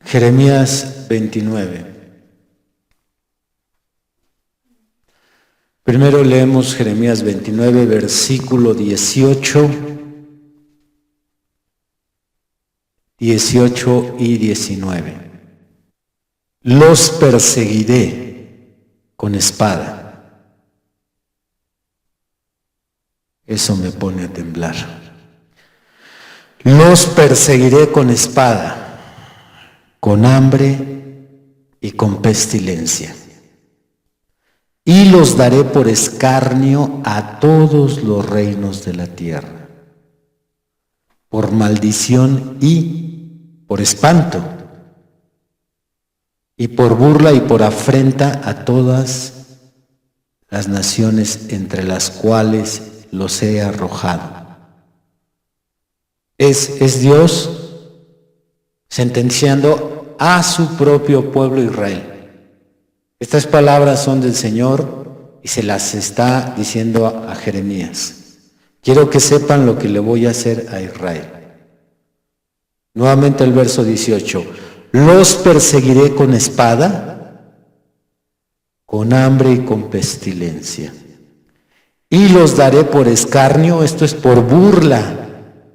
Jeremías 29. Primero leemos Jeremías 29, versículo 18 y 19. Los perseguiré con espada. Eso me pone a temblar. Los perseguiré con espada, con hambre y con pestilencia. Y los daré por escarnio a todos los reinos de la tierra, por maldición y por espanto, y por burla y por afrenta a todas las naciones entre las cuales los he arrojado. Es Dios sentenciando a su propio pueblo Israel. Estas palabras son del Señor y se las está diciendo a Jeremías. Quiero que sepan lo que le voy a hacer a Israel. Nuevamente el verso 18. Los perseguiré con espada, con hambre y con pestilencia. Y los daré por escarnio, esto es por burla.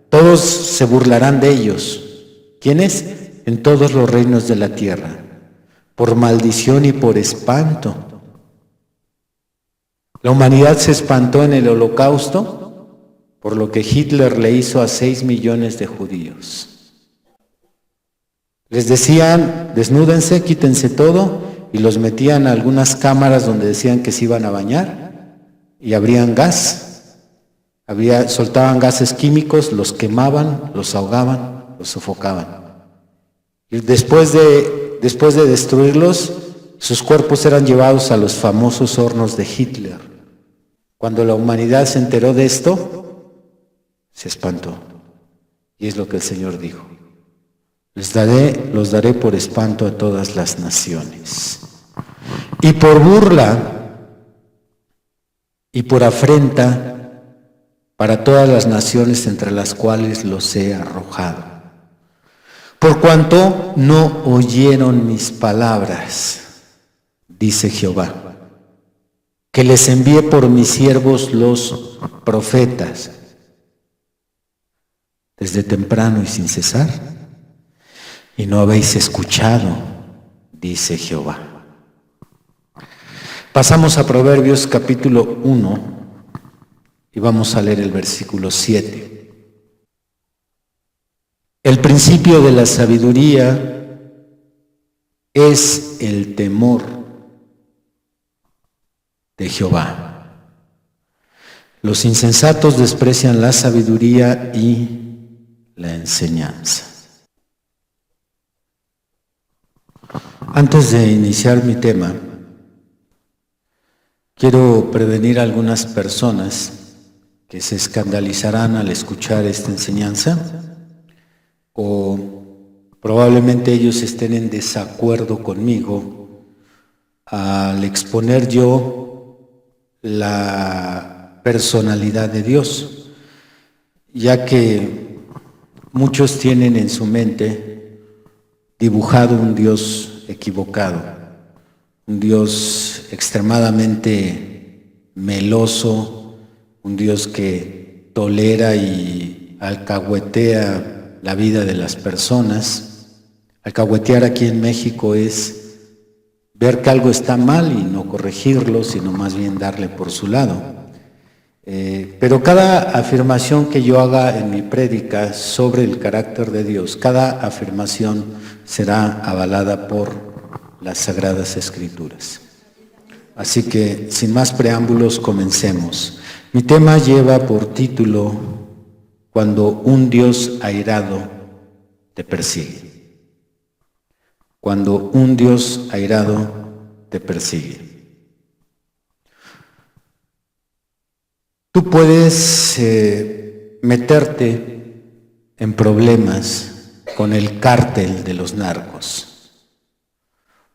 Todos se burlarán de ellos. ¿Quiénes? En todos los reinos de la tierra. Por maldición y por espanto. La humanidad se espantó en el Holocausto por lo que Hitler le hizo a 6 millones de judíos. Les decían, desnúdense, quítense todo, y los metían a algunas cámaras donde decían que se iban a bañar y abrían gas. Soltaban gases químicos, los quemaban, los ahogaban, los sofocaban. Y después de destruirlos, sus cuerpos eran llevados a los famosos hornos de Hitler. Cuando la humanidad se enteró de esto, se espantó. Y es lo que el Señor dijo. Los daré por espanto a todas las naciones. Y por burla y por afrenta para todas las naciones entre las cuales los he arrojado. Por cuanto no oyeron mis palabras, dice Jehová, que les envié por mis siervos los profetas, desde temprano y sin cesar, y no habéis escuchado, dice Jehová. Pasamos a Proverbios capítulo 1 y vamos a leer el versículo 7. El principio de la sabiduría es el temor de Jehová. Los insensatos desprecian la sabiduría y la enseñanza. Antes de iniciar mi tema, quiero prevenir a algunas personas que se escandalizarán al escuchar esta enseñanza, o probablemente ellos estén en desacuerdo conmigo al exponer yo la personalidad de Dios, ya que muchos tienen en su mente dibujado un Dios equivocado, un Dios extremadamente meloso, un Dios que tolera y alcahuetea la vida de las personas. Alcahuetear aquí en México es ver que algo está mal y no corregirlo, sino más bien darle por su lado. Pero cada afirmación que yo haga en mi prédica sobre el carácter de Dios, cada afirmación será avalada por las Sagradas Escrituras. Así que, sin más preámbulos, comencemos. Mi tema lleva por título Cuando un Dios airado te persigue. Cuando un Dios airado te persigue. Tú puedes meterte en problemas con el cártel de los narcos.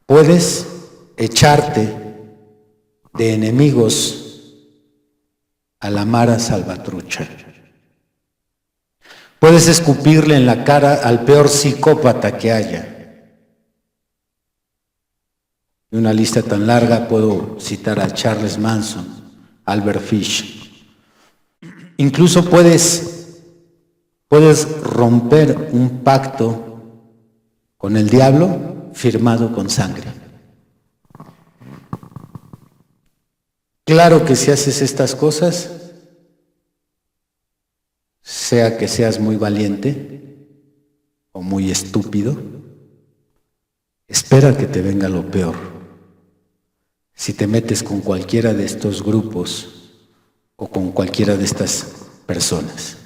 Puedes echarte de enemigos a la Mara Salvatrucha. Puedes escupirle en la cara al peor psicópata que haya. De una lista tan larga puedo citar a Charles Manson, Albert Fish. Incluso puedes romper un pacto con el diablo firmado con sangre. Claro que si haces estas cosas, sea que seas muy valiente o muy estúpido, espera que te venga lo peor. Si te metes con cualquiera de estos grupos o con cualquiera de estas personas,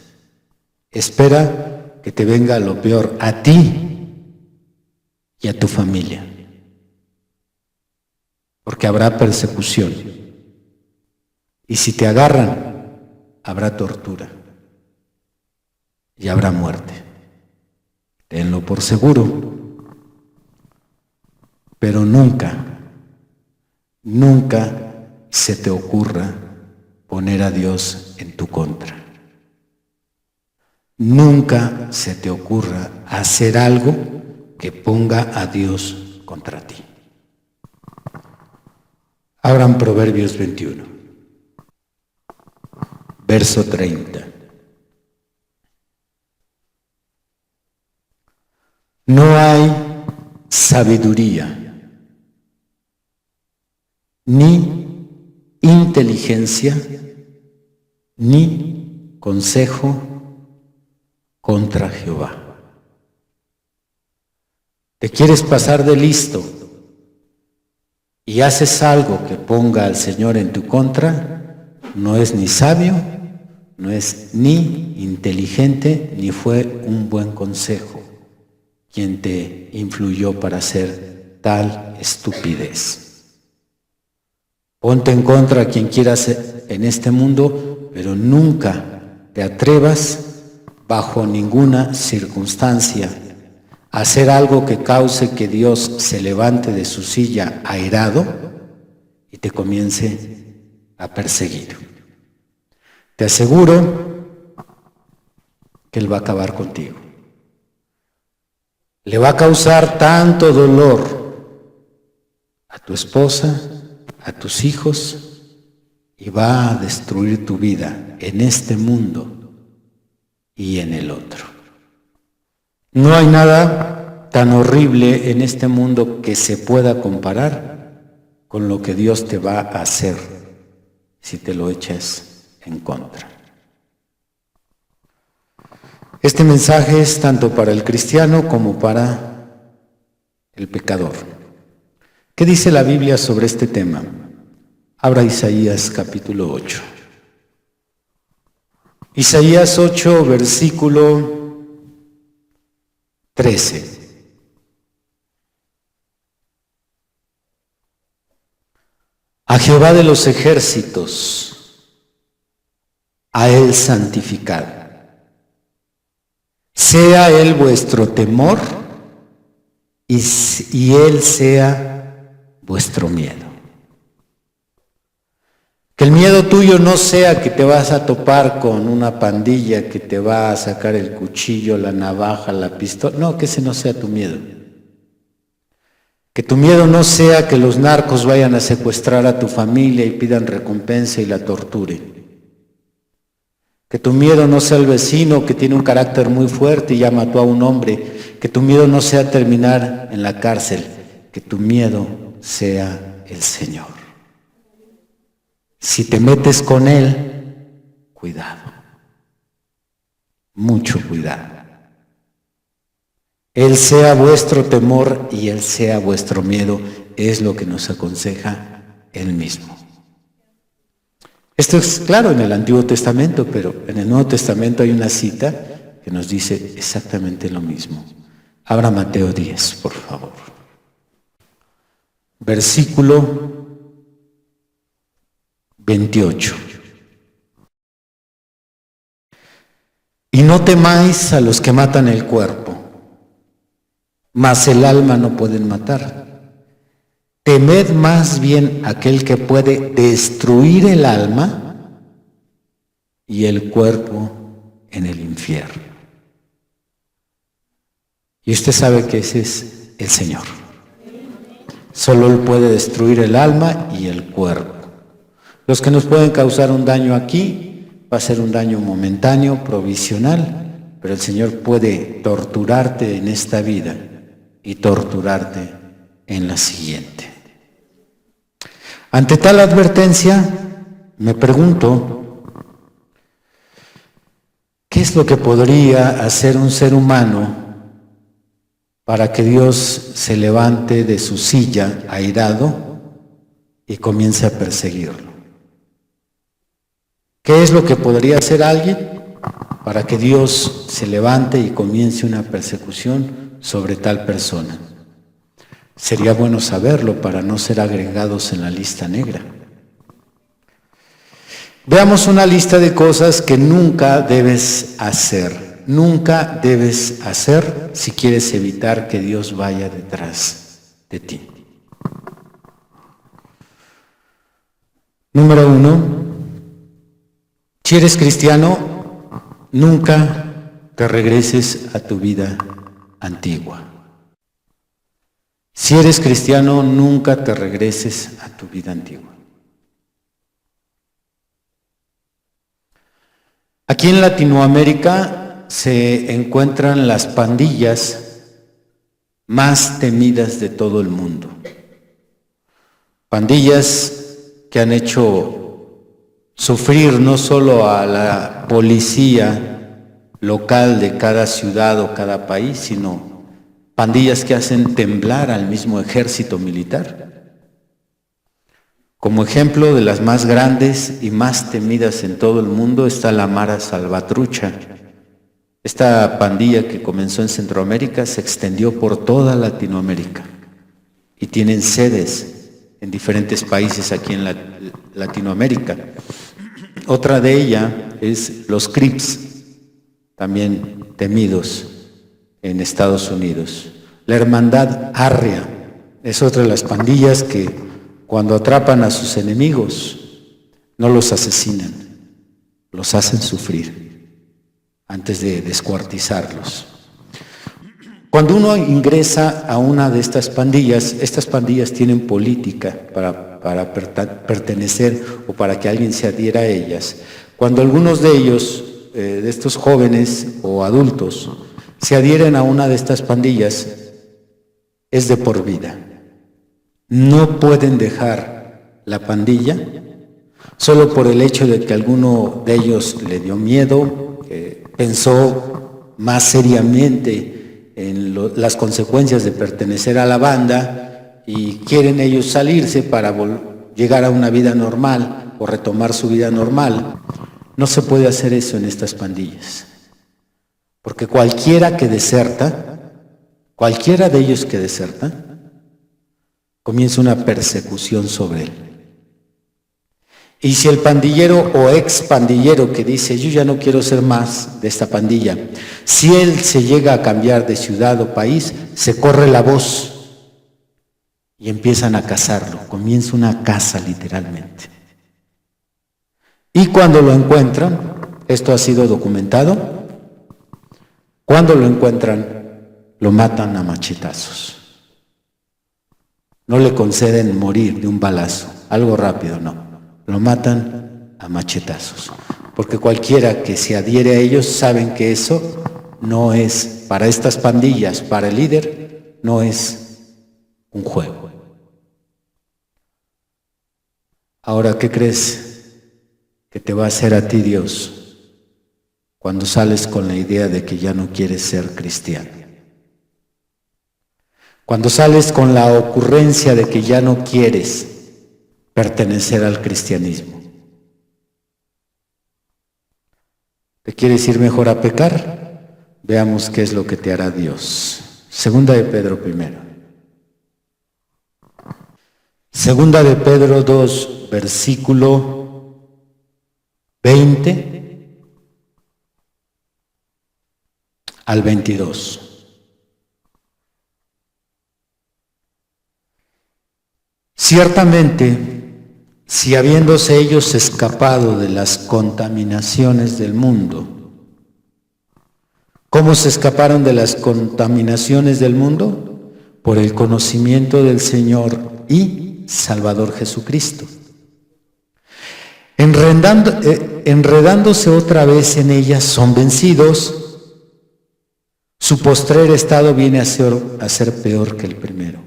espera que te venga lo peor a ti y a tu familia, porque habrá persecución. Y si te agarran, habrá tortura y habrá muerte. Tenlo por seguro, pero nunca se te ocurra poner a Dios en tu contra. Nunca se te ocurra hacer algo que ponga a Dios contra ti. Abran Proverbios 21, verso 30. No hay sabiduría ni inteligencia ni consejo contra Jehová. ¿Te quieres pasar de listo y haces algo que ponga al Señor en tu contra? No es ni sabio, no es ni inteligente, ni fue un buen consejo quien te influyó para hacer tal estupidez. Ponte en contra a quien quieras en este mundo, pero nunca te atrevas bajo ninguna circunstancia a hacer algo que cause que Dios se levante de su silla airado y te comience a perseguir. Te aseguro que Él va a acabar contigo. Le va a causar tanto dolor a tu esposa, a tus hijos, y va a destruir tu vida en este mundo y en el otro. No hay nada tan horrible en este mundo que se pueda comparar con lo que Dios te va a hacer si te lo echas en contra. Este mensaje es tanto para el cristiano como para el pecador. ¿Qué dice la Biblia sobre este tema? Abra Isaías capítulo 8. Isaías 8, versículo 13. A Jehová de los ejércitos, a Él santificad. Sea Él vuestro temor y Él sea vuestro miedo. Que el miedo tuyo no sea que te vas a topar con una pandilla que te va a sacar el cuchillo, la navaja, la pistola. No, que ese no sea tu miedo. Que tu miedo no sea que los narcos vayan a secuestrar a tu familia y pidan recompensa y la torturen. Que tu miedo no sea el vecino que tiene un carácter muy fuerte y ya mató a un hombre. Que tu miedo no sea terminar en la cárcel. Que tu miedo sea el Señor. Si te metes con Él, cuidado. Mucho cuidado. Él sea vuestro temor y Él sea vuestro miedo, es lo que nos aconseja Él mismo. Esto es claro en el Antiguo Testamento, pero en el Nuevo Testamento hay una cita que nos dice exactamente lo mismo. Abra Mateo 10, por favor. Versículo 28. Y no temáis a los que matan el cuerpo, mas el alma no pueden matar. Temed más bien aquel que puede destruir el alma y el cuerpo en el infierno. Y usted sabe que ese es el Señor. Solo Él puede destruir el alma y el cuerpo. Los que nos pueden causar un daño aquí va a ser un daño momentáneo, provisional, pero el Señor puede torturarte en esta vida y torturarte en la siguiente. Ante tal advertencia, me pregunto, ¿qué es lo que podría hacer un ser humano para que Dios se levante de su silla airado y comience a perseguirlo? ¿Qué es lo que podría hacer alguien para que Dios se levante y comience una persecución sobre tal persona? Sería bueno saberlo para no ser agregados en la lista negra. Veamos una lista de cosas que nunca debes hacer. Nunca debes hacer si quieres evitar que Dios vaya detrás de ti. Número 1. Si eres cristiano, nunca te regreses a tu vida antigua. Si eres cristiano, nunca te regreses a tu vida antigua. Aquí en Latinoamérica se encuentran las pandillas más temidas de todo el mundo. Pandillas que han hecho sufrir no solo a la policía local de cada ciudad o cada país, sino pandillas que hacen temblar al mismo ejército militar. Como ejemplo de las más grandes y más temidas en todo el mundo está la Mara Salvatrucha. Esta pandilla que comenzó en Centroamérica se extendió por toda Latinoamérica y tienen sedes en diferentes países aquí en Latinoamérica. Otra de ellas es los Crips, también temidos en Estados Unidos. La Hermandad Arria es otra de las pandillas que cuando atrapan a sus enemigos no los asesinan, los hacen sufrir antes de descuartizarlos. Cuando uno ingresa a una de estas pandillas tienen política para pertenecer o para que alguien se adhiera a ellas. Cuando algunos de ellos, de estos jóvenes o adultos, se adhieren a una de estas pandillas, es de por vida. No pueden dejar la pandilla solo por el hecho de que alguno de ellos le dio miedo, pensó más seriamente en las consecuencias de pertenecer a la banda y quieren ellos salirse para llegar a una vida normal o retomar su vida normal. No se puede hacer eso en estas pandillas, porque cualquiera de ellos que deserta, comienza una persecución sobre él. Y si el pandillero o ex pandillero que dice, yo ya no quiero ser más de esta pandilla, si él se llega a cambiar de ciudad o país, se corre la voz y empiezan a cazarlo. Comienza una caza literalmente. Y cuando lo encuentran, esto ha sido documentado, cuando lo encuentran, lo matan a machetazos. No le conceden morir de un balazo, algo rápido, no. Lo matan a machetazos, porque cualquiera que se adhiere a ellos saben que eso no es, para estas pandillas, para el líder, no es un juego. Ahora, ¿qué crees que te va a hacer a ti Dios cuando sales con la idea de que ya no quieres ser cristiano? Cuando sales con la ocurrencia de que ya no quieres pertenecer al cristianismo. ¿Te quieres ir mejor a pecar? Veamos qué es lo que te hará Dios. Segunda de Pedro primero. Segunda de Pedro 2, versículo 20 al 22. Ciertamente, si habiéndose ellos escapado de las contaminaciones del mundo, ¿cómo se escaparon de las contaminaciones del mundo? por el conocimiento del Señor y Salvador Jesucristo. Enredándose otra vez en ellas, son vencidos. Su postrer estado viene a ser peor que el primero.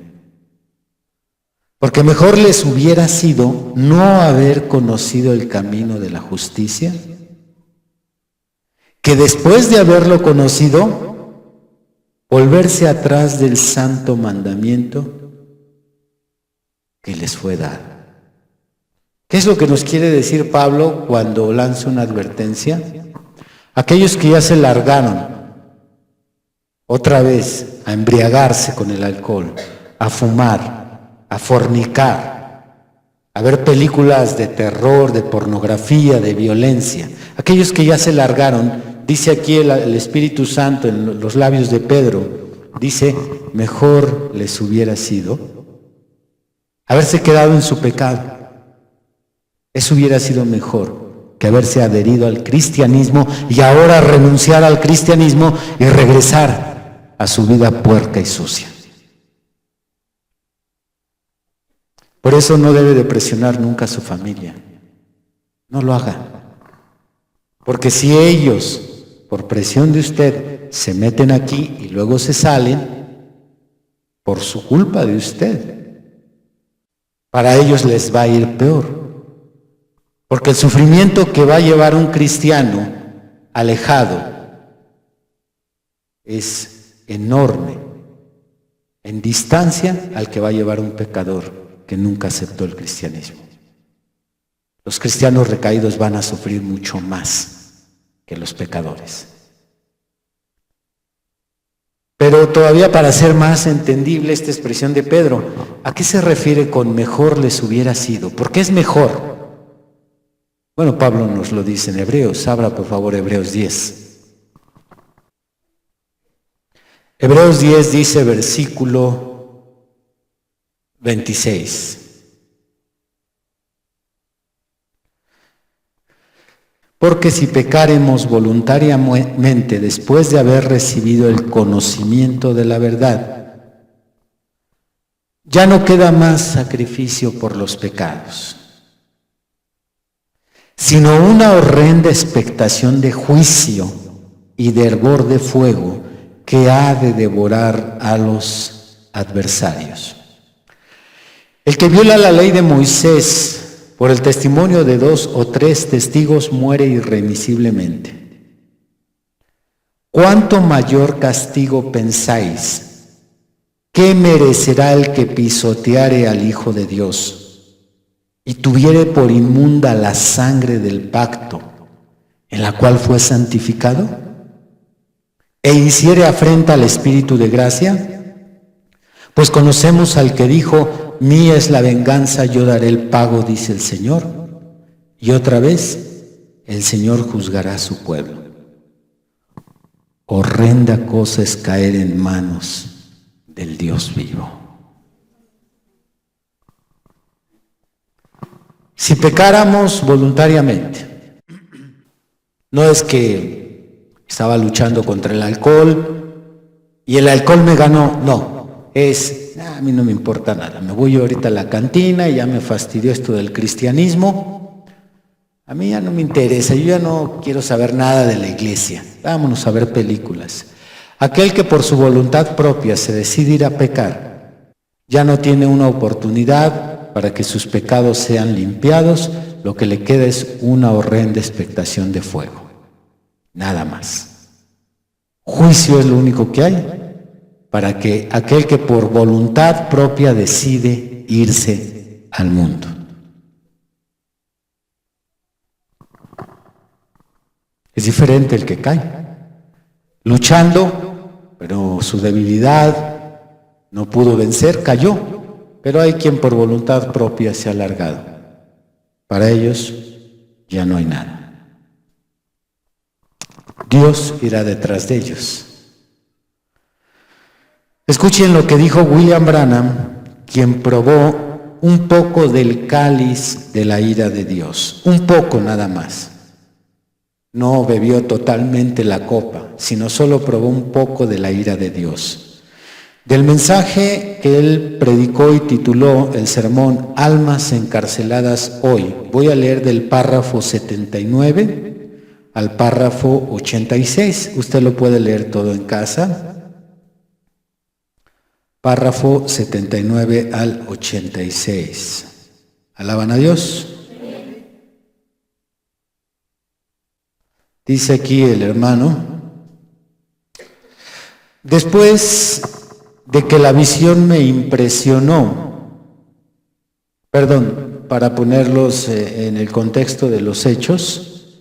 Porque mejor les hubiera sido no haber conocido el camino de la justicia, que después de haberlo conocido, volverse atrás del santo mandamiento que les fue dado. ¿Qué es lo que nos quiere decir Pablo cuando lanza una advertencia? Aquellos que ya se largaron otra vez a embriagarse con el alcohol, a fumar, a fornicar, a ver películas de terror, de pornografía, de violencia. Aquellos que ya se largaron, dice aquí el Espíritu Santo en los labios de Pedro, dice, mejor les hubiera sido haberse quedado en su pecado. Eso hubiera sido mejor que haberse adherido al cristianismo y ahora renunciar al cristianismo y regresar a su vida puerca y sucia. Por eso no debe de presionar nunca a su familia. No lo haga. Porque si ellos, por presión de usted, se meten aquí y luego se salen, por su culpa de usted, para ellos les va a ir peor. Porque el sufrimiento que va a llevar un cristiano alejado es enorme, en distancia al que va a llevar un pecador que nunca aceptó el cristianismo. Los cristianos recaídos van a sufrir mucho más que los pecadores. Pero todavía para hacer más entendible esta expresión de Pedro, ¿a qué se refiere con mejor les hubiera sido? ¿Por qué es mejor? Bueno, Pablo nos lo dice en Hebreos. Abra por favor Hebreos 10. Hebreos 10 dice versículo 26. Porque si pecaremos voluntariamente después de haber recibido el conocimiento de la verdad, ya no queda más sacrificio por los pecados, sino una horrenda expectación de juicio y de hervor de fuego que ha de devorar a los adversarios. El que viola la ley de Moisés por el testimonio de 2 o 3 testigos muere irremisiblemente. ¿Cuánto mayor castigo pensáis que merecerá el que pisoteare al Hijo de Dios y tuviere por inmunda la sangre del pacto en la cual fue santificado, e hiciere afrenta al Espíritu de gracia? Pues conocemos al que dijo, mía es la venganza, yo daré el pago, dice el Señor. Y otra vez, el Señor juzgará a su pueblo. Horrenda cosa es caer en manos del Dios vivo. Si pecáramos voluntariamente, no es que estaba luchando contra el alcohol y el alcohol me ganó, no, a mí no me importa nada, me voy ahorita a la cantina y ya me fastidió esto del cristianismo, a mí ya no me interesa, yo ya no quiero saber nada de la iglesia, vámonos a ver películas. Aquel que por su voluntad propia se decide ir a pecar, ya no tiene una oportunidad para que sus pecados sean limpiados, lo que le queda es una horrenda expectación de fuego. Nada más. Juicio es lo único que hay para que aquel que por voluntad propia decide irse al mundo. Es diferente el que cae, luchando, pero su debilidad no pudo vencer, cayó. Pero hay quien por voluntad propia se ha largado. Para ellos ya no hay nada. Dios irá detrás de ellos. Escuchen lo que dijo William Branham, quien probó un poco del cáliz de la ira de Dios. Un poco nada más. No bebió totalmente la copa, sino solo probó un poco de la ira de Dios. Del mensaje que él predicó y tituló el sermón Almas encarceladas hoy, voy a leer del párrafo 79 al párrafo 86. Usted lo puede leer todo en casa. Párrafo 79 al 86. ¿Alaban a Dios? Dice aquí el hermano: después de que la visión me impresionó, para ponerlos en el contexto de los hechos,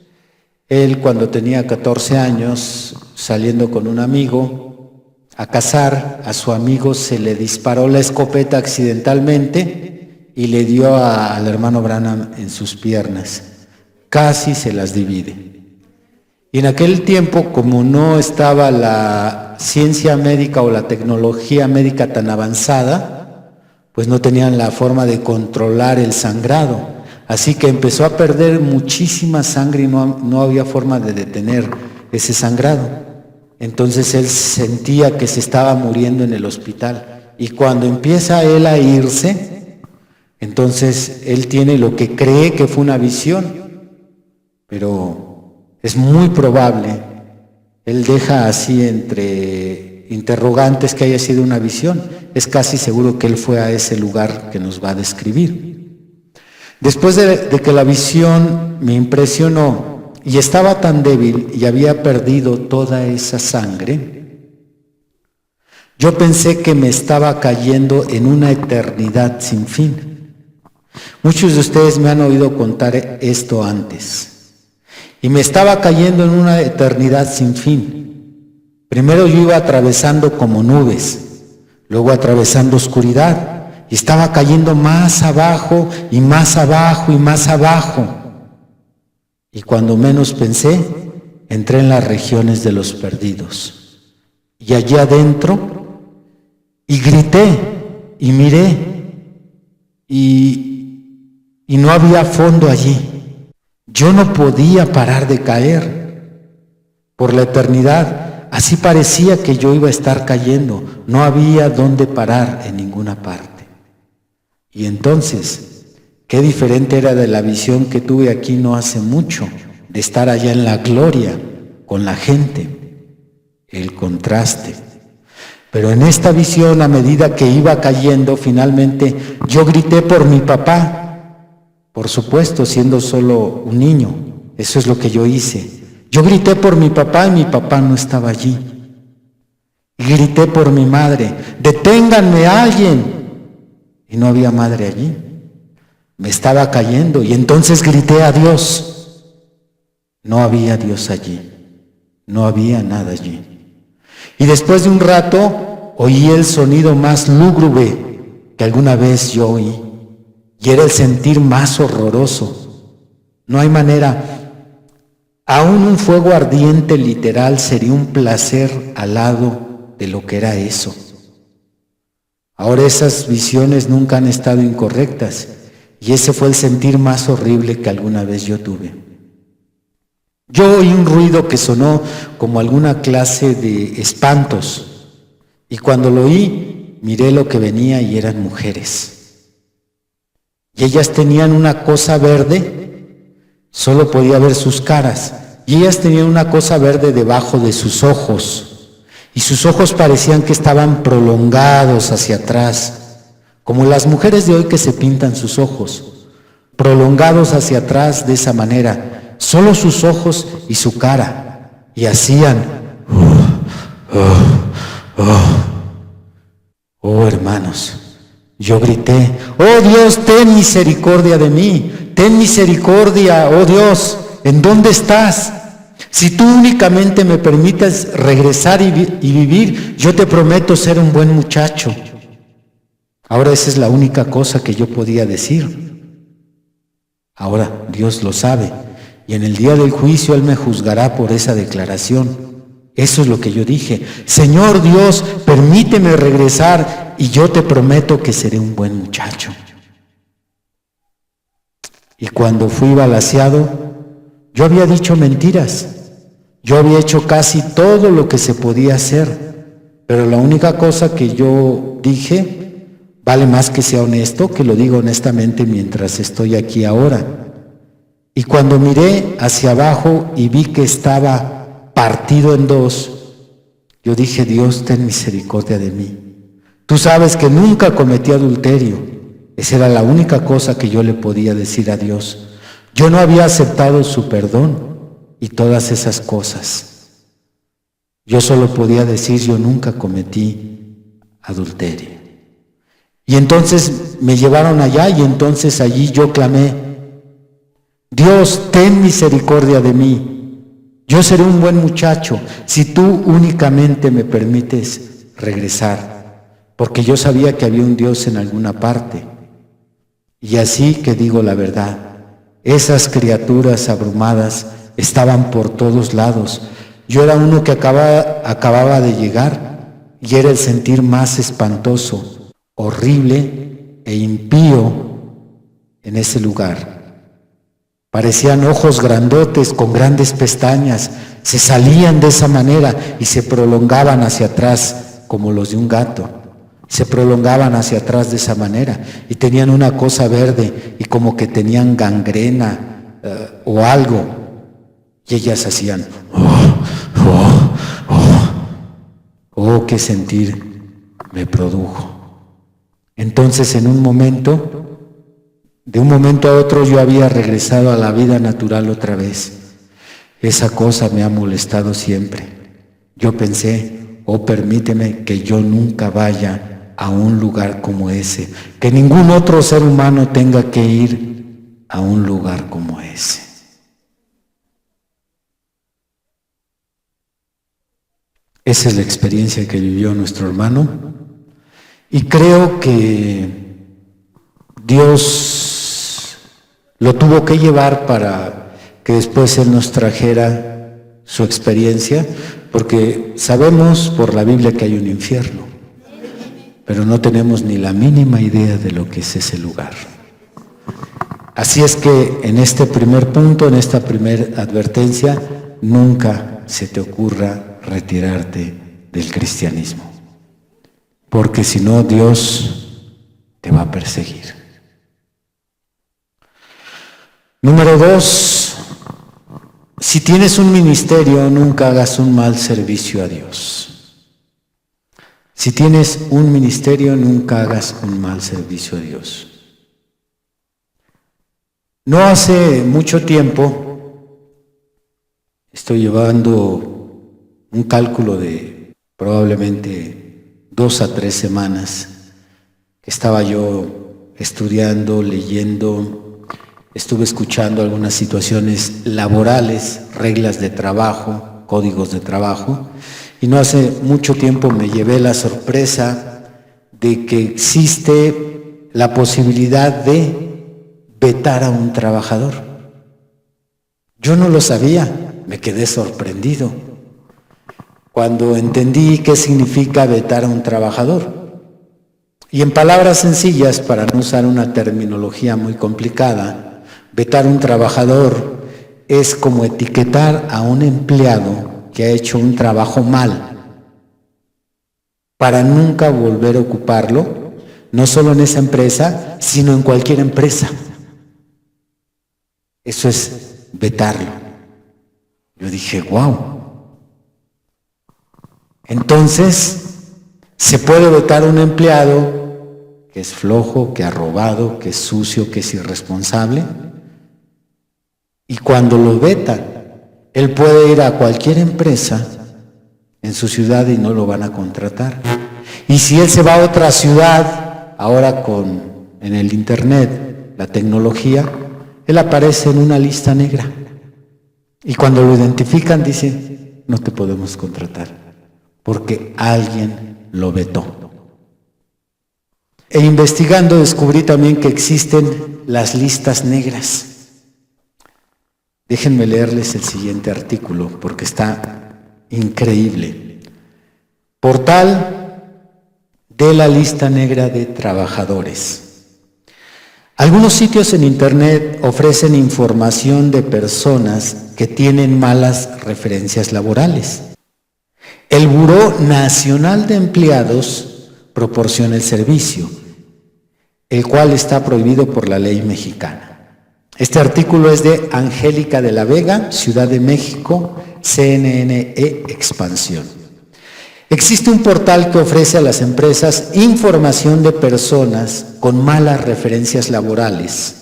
él cuando tenía 14 años, saliendo con un amigo a cazar, a su amigo se le disparó la escopeta accidentalmente y le dio al hermano Branham en sus piernas, casi se las divide. Y en aquel tiempo, como no estaba la ciencia médica o la tecnología médica tan avanzada, pues no tenían la forma de controlar el sangrado. Así que empezó a perder muchísima sangre y no había forma de detener ese sangrado. Entonces él sentía que se estaba muriendo en el hospital. Y cuando empieza él a irse, entonces él tiene lo que cree que fue una visión, pero es muy probable, él deja así entre interrogantes que haya sido una visión. Es casi seguro que él fue a ese lugar que nos va a describir. Después de que la visión me impresionó y estaba tan débil y había perdido toda esa sangre, yo pensé que me estaba cayendo en una eternidad sin fin. Muchos de ustedes me han oído contar esto antes. Y me estaba cayendo en una eternidad sin fin. Primero yo iba atravesando como nubes, luego atravesando oscuridad, y estaba cayendo más abajo y más abajo y más abajo. Y cuando menos pensé, entré en las regiones de los perdidos. Y allí adentro, y grité, y miré, y no había fondo allí. Yo no podía parar de caer por la eternidad. Así parecía que yo iba a estar cayendo. No había dónde parar en ninguna parte. Y entonces, qué diferente era de la visión que tuve aquí no hace mucho, de estar allá en la gloria con la gente. El contraste. Pero en esta visión, a medida que iba cayendo, finalmente yo grité por mi papá. Por supuesto, siendo solo un niño, eso es lo que yo hice. Yo grité por mi papá y mi papá no estaba allí. Y grité por mi madre: ¡deténganme alguien! Y no había madre allí. Me estaba cayendo y entonces grité a Dios. No había Dios allí. No había nada allí. Y después de un rato oí el sonido más lúgubre que alguna vez yo oí. Y era el sentir más horroroso. No hay manera. Aún un fuego ardiente literal sería un placer al lado de lo que era eso. Ahora esas visiones nunca han estado incorrectas. Y ese fue el sentir más horrible que alguna vez yo tuve. Yo oí un ruido que sonó como alguna clase de espantos. Y cuando lo oí, miré lo que venía y eran mujeres. Y ellas tenían una cosa verde, solo podía ver sus caras, y ellas tenían una cosa verde debajo de sus ojos, y sus ojos parecían que estaban prolongados hacia atrás, como las mujeres de hoy que se pintan sus ojos, prolongados hacia atrás de esa manera, solo sus ojos y su cara, y hacían, oh hermanos. Yo grité: ¡oh Dios, ten misericordia de mí! ¡Ten misericordia, oh Dios! ¿En dónde estás? Si tú únicamente me permites regresar y vivir, yo te prometo ser un buen muchacho. Ahora esa es la única cosa que yo podía decir. Ahora Dios lo sabe, y en el día del juicio Él me juzgará por esa declaración. Eso es lo que yo dije: Señor Dios, permíteme regresar y yo te prometo que seré un buen muchacho. Y cuando fui balaceado, yo había dicho mentiras. Yo había hecho casi todo lo que se podía hacer. pero la única cosa que yo dije, vale más que sea honesto, que lo digo honestamente mientras estoy aquí ahora. Y cuando miré hacia abajo y vi que estaba partido en dos, yo dije, Dios, ten misericordia de mí. Tú sabes que nunca cometí adulterio. Esa era la única cosa que yo le podía decir a Dios. Yo no había aceptado su perdón y todas esas cosas. Yo solo podía decir, yo nunca cometí adulterio. Y entonces me llevaron allá y entonces allí yo clamé, Dios, ten misericordia de mí. Yo seré un buen muchacho si tú únicamente me permites regresar, porque yo sabía que había un Dios en alguna parte. Y así que digo la verdad, esas criaturas abrumadas estaban por todos lados. Yo era uno que acababa de llegar y era el sentir más espantoso, horrible e impío en ese lugar. Parecían ojos grandotes con grandes pestañas, se salían de esa manera y se prolongaban hacia atrás como los de un gato. Se prolongaban hacia atrás de esa manera y tenían una cosa verde y como que tenían gangrena o algo. Y ellas hacían, qué sentir me produjo. Entonces de un momento a otro yo había regresado a la vida natural otra vez. Esa cosa me ha molestado siempre. Yo pensé, permíteme que yo nunca vaya a un lugar como ese, que ningún otro ser humano tenga que ir a un lugar como ese. Esa es la experiencia que vivió nuestro hermano y creo que Dios lo tuvo que llevar para que después Él nos trajera su experiencia, porque sabemos por la Biblia que hay un infierno, pero no tenemos ni la mínima idea de lo que es ese lugar. Así es que en este primer punto, en esta primera advertencia, nunca se te ocurra retirarte del cristianismo, porque si no, Dios te va a perseguir. Número 2, si tienes un ministerio, nunca hagas un mal servicio a Dios. Si tienes un ministerio, nunca hagas un mal servicio a Dios. No hace mucho tiempo, estoy llevando un cálculo de probablemente 2 a 3 semanas, que estaba yo estudiando, leyendo, estuve escuchando algunas situaciones laborales, reglas de trabajo, códigos de trabajo, y no hace mucho tiempo me llevé la sorpresa de que existe la posibilidad de vetar a un trabajador. Yo no lo sabía, me quedé sorprendido cuando entendí qué significa vetar a un trabajador. Y en palabras sencillas, para no usar una terminología muy complicada, vetar a un trabajador es como etiquetar a un empleado que ha hecho un trabajo mal para nunca volver a ocuparlo, no solo en esa empresa, sino en cualquier empresa. Eso es vetarlo. Yo dije, wow. Entonces, se puede vetar a un empleado que es flojo, que ha robado, que es sucio, que es irresponsable. Y cuando lo vetan, él puede ir a cualquier empresa en su ciudad y no lo van a contratar. Y si él se va a otra ciudad, ahora en el internet, la tecnología, él aparece en una lista negra. Y cuando lo identifican, dice, no te podemos contratar, porque alguien lo vetó. E investigando descubrí también que existen las listas negras. Déjenme leerles el siguiente artículo porque está increíble. Portal de la lista negra de trabajadores. Algunos sitios en internet ofrecen información de personas que tienen malas referencias laborales. El Buró Nacional de Empleados proporciona el servicio, el cual está prohibido por la ley mexicana. Este artículo es de Angélica de la Vega, Ciudad de México, CNN Expansión. Existe un portal que ofrece a las empresas información de personas con malas referencias laborales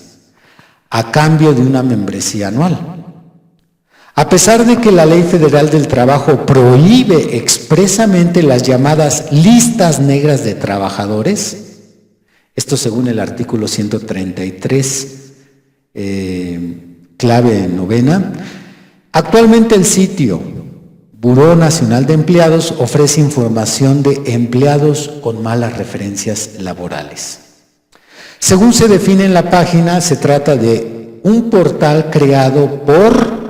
a cambio de una membresía anual. A pesar de que la Ley Federal del Trabajo prohíbe expresamente las llamadas listas negras de trabajadores, esto según el artículo 133, clave novena, actualmente el sitio Buró Nacional de Empleados ofrece información de empleados con malas referencias laborales. Según se define en la página, se trata de un portal creado por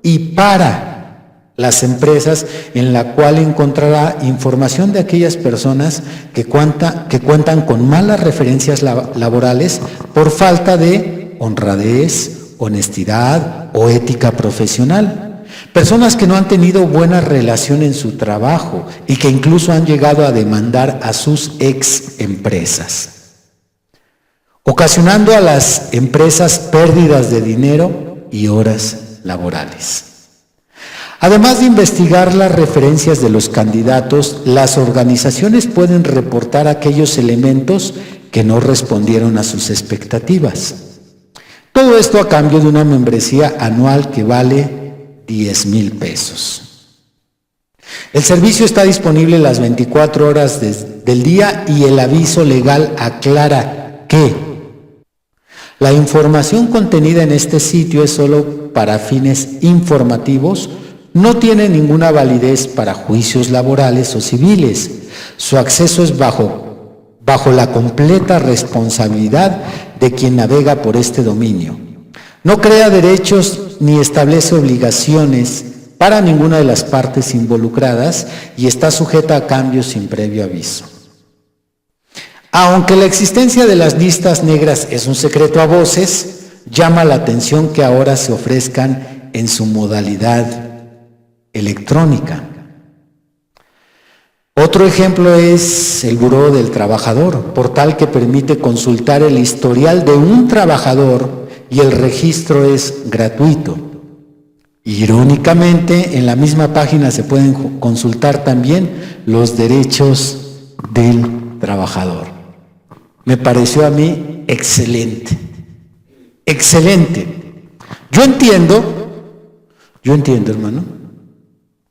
y para las empresas, en la cual encontrará información de aquellas personas que cuentan con malas referencias laborales por falta de honradez, honestidad o ética profesional. Personas que no han tenido buena relación en su trabajo y que incluso han llegado a demandar a sus ex empresas, ocasionando a las empresas pérdidas de dinero y horas laborales. Además de investigar las referencias de los candidatos, las organizaciones pueden reportar aquellos elementos que no respondieron a sus expectativas. Todo esto a cambio de una membresía anual que vale 10,000 pesos. El servicio está disponible las 24 horas del día y el aviso legal aclara que la información contenida en este sitio es solo para fines informativos, no tiene ninguna validez para juicios laborales o civiles. Su acceso es bajo la completa responsabilidad de quien navega por este dominio. No crea derechos ni establece obligaciones para ninguna de las partes involucradas y está sujeta a cambios sin previo aviso. Aunque la existencia de las listas negras es un secreto a voces, llama la atención que ahora se ofrezcan en su modalidad electrónica. Otro ejemplo es el Buró del Trabajador, portal que permite consultar el historial de un trabajador y el registro es gratuito. Irónicamente, en la misma página se pueden consultar también los derechos del trabajador. Me pareció a mí excelente, excelente. Yo entiendo, hermano,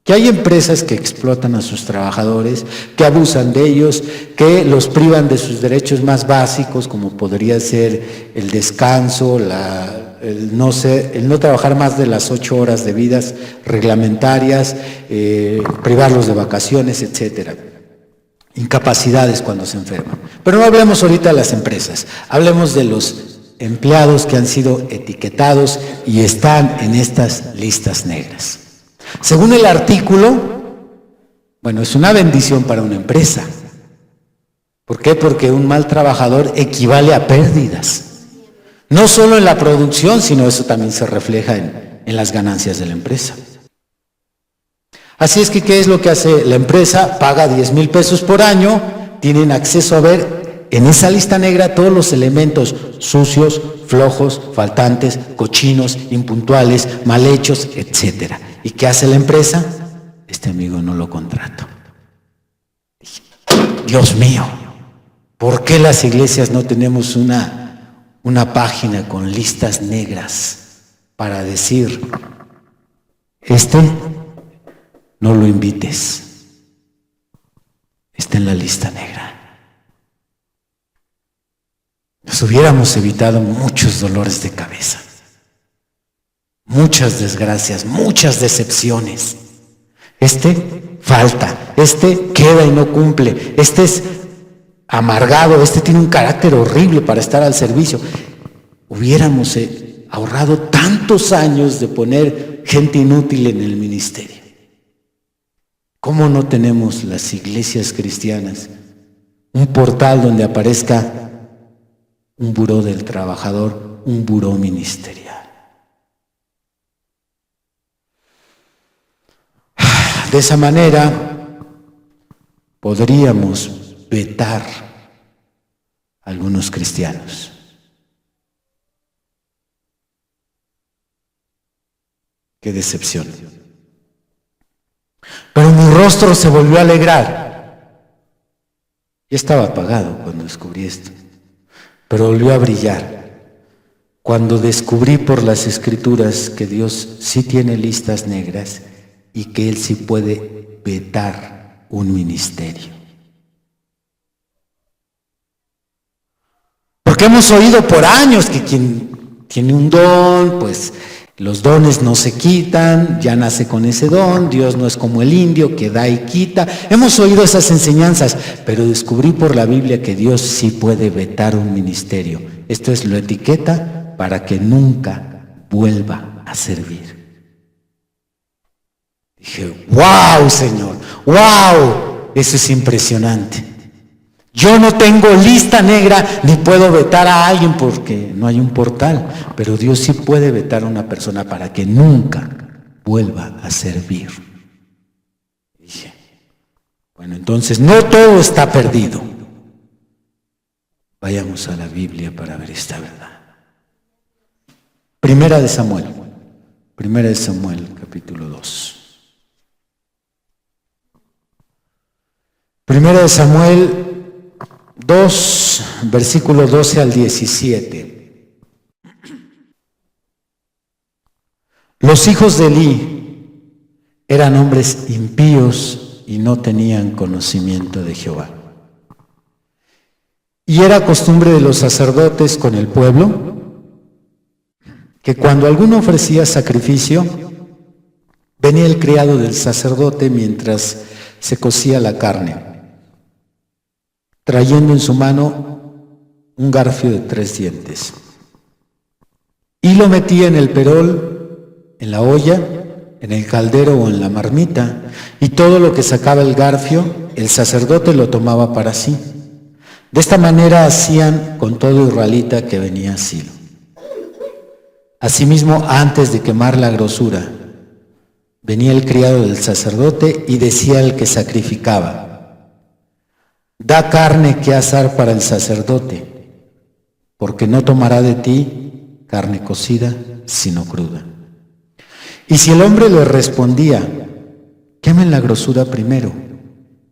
que hay empresas que explotan a sus trabajadores, que abusan de ellos, que los privan de sus derechos más básicos, como podría ser el descanso, el no trabajar más de las 8 horas de vidas reglamentarias, privarlos de vacaciones, etcétera. Incapacidades cuando se enferman. Pero no hablemos ahorita de las empresas, hablemos de los empleados que han sido etiquetados y están en estas listas negras. Según el artículo, bueno, es una bendición para una empresa. ¿Por qué? Porque un mal trabajador equivale a pérdidas. No solo en la producción, sino eso también se refleja en las ganancias de la empresa. Así es que, ¿qué es lo que hace la empresa? Paga 10,000 pesos por año, tienen acceso a ver en esa lista negra todos los elementos sucios, flojos, faltantes, cochinos, impuntuales, mal hechos, etcétera. ¿Y qué hace la empresa? Este amigo no lo contrato. Dios mío, ¿por qué las iglesias no tenemos una página con listas negras para decir, no lo invites, está en la lista negra? Nos hubiéramos evitado muchos dolores de cabeza, muchas desgracias, muchas decepciones. Falta, queda y no cumple, es amargado, tiene un carácter horrible para estar al servicio. Hubiéramos ahorrado tantos años de poner gente inútil en el ministerio. ¿Cómo no tenemos las iglesias cristianas un portal donde aparezca un buró del trabajador, un buró ministerial? De esa manera, podríamos vetar a algunos cristianos. Qué decepción. Pero mi rostro se volvió a alegrar. Ya estaba apagado cuando descubrí esto, pero volvió a brillar cuando descubrí por las Escrituras que Dios sí tiene listas negras y que Él sí puede vetar un ministerio. Porque hemos oído por años que quien tiene un don, pues los dones no se quitan, ya nace con ese don, Dios no es como el indio que da y quita. Hemos oído esas enseñanzas, pero descubrí por la Biblia que Dios sí puede vetar un ministerio. Esto es, lo etiqueta para que nunca vuelva a servir. Dije, ¡wow, Señor! ¡Wow! Eso es impresionante. Yo no tengo lista negra ni puedo vetar a alguien porque no hay un portal, pero Dios sí puede vetar a una persona para que nunca vuelva a servir. Dije, bueno, entonces no todo está perdido. Vayamos a la Biblia para ver esta verdad. Primera de Samuel, capítulo 2. Primera de Samuel 2, versículos 12 al 17. Los hijos de Elí eran hombres impíos y no tenían conocimiento de Jehová. Y era costumbre de los sacerdotes con el pueblo que cuando alguno ofrecía sacrificio, venía el criado del sacerdote mientras se cocía la carne, trayendo en su mano un garfio de 3 dientes. Y lo metía en el perol, en la olla, en el caldero o en la marmita, y todo lo que sacaba el garfio, el sacerdote lo tomaba para sí. De esta manera hacían con todo israelita que venía a Silo. Asimismo, antes de quemar la grosura, venía el criado del sacerdote y decía al que sacrificaba: da carne que asar para el sacerdote, porque no tomará de ti carne cocida, sino cruda. Y si el hombre le respondía: quemen la grosura primero,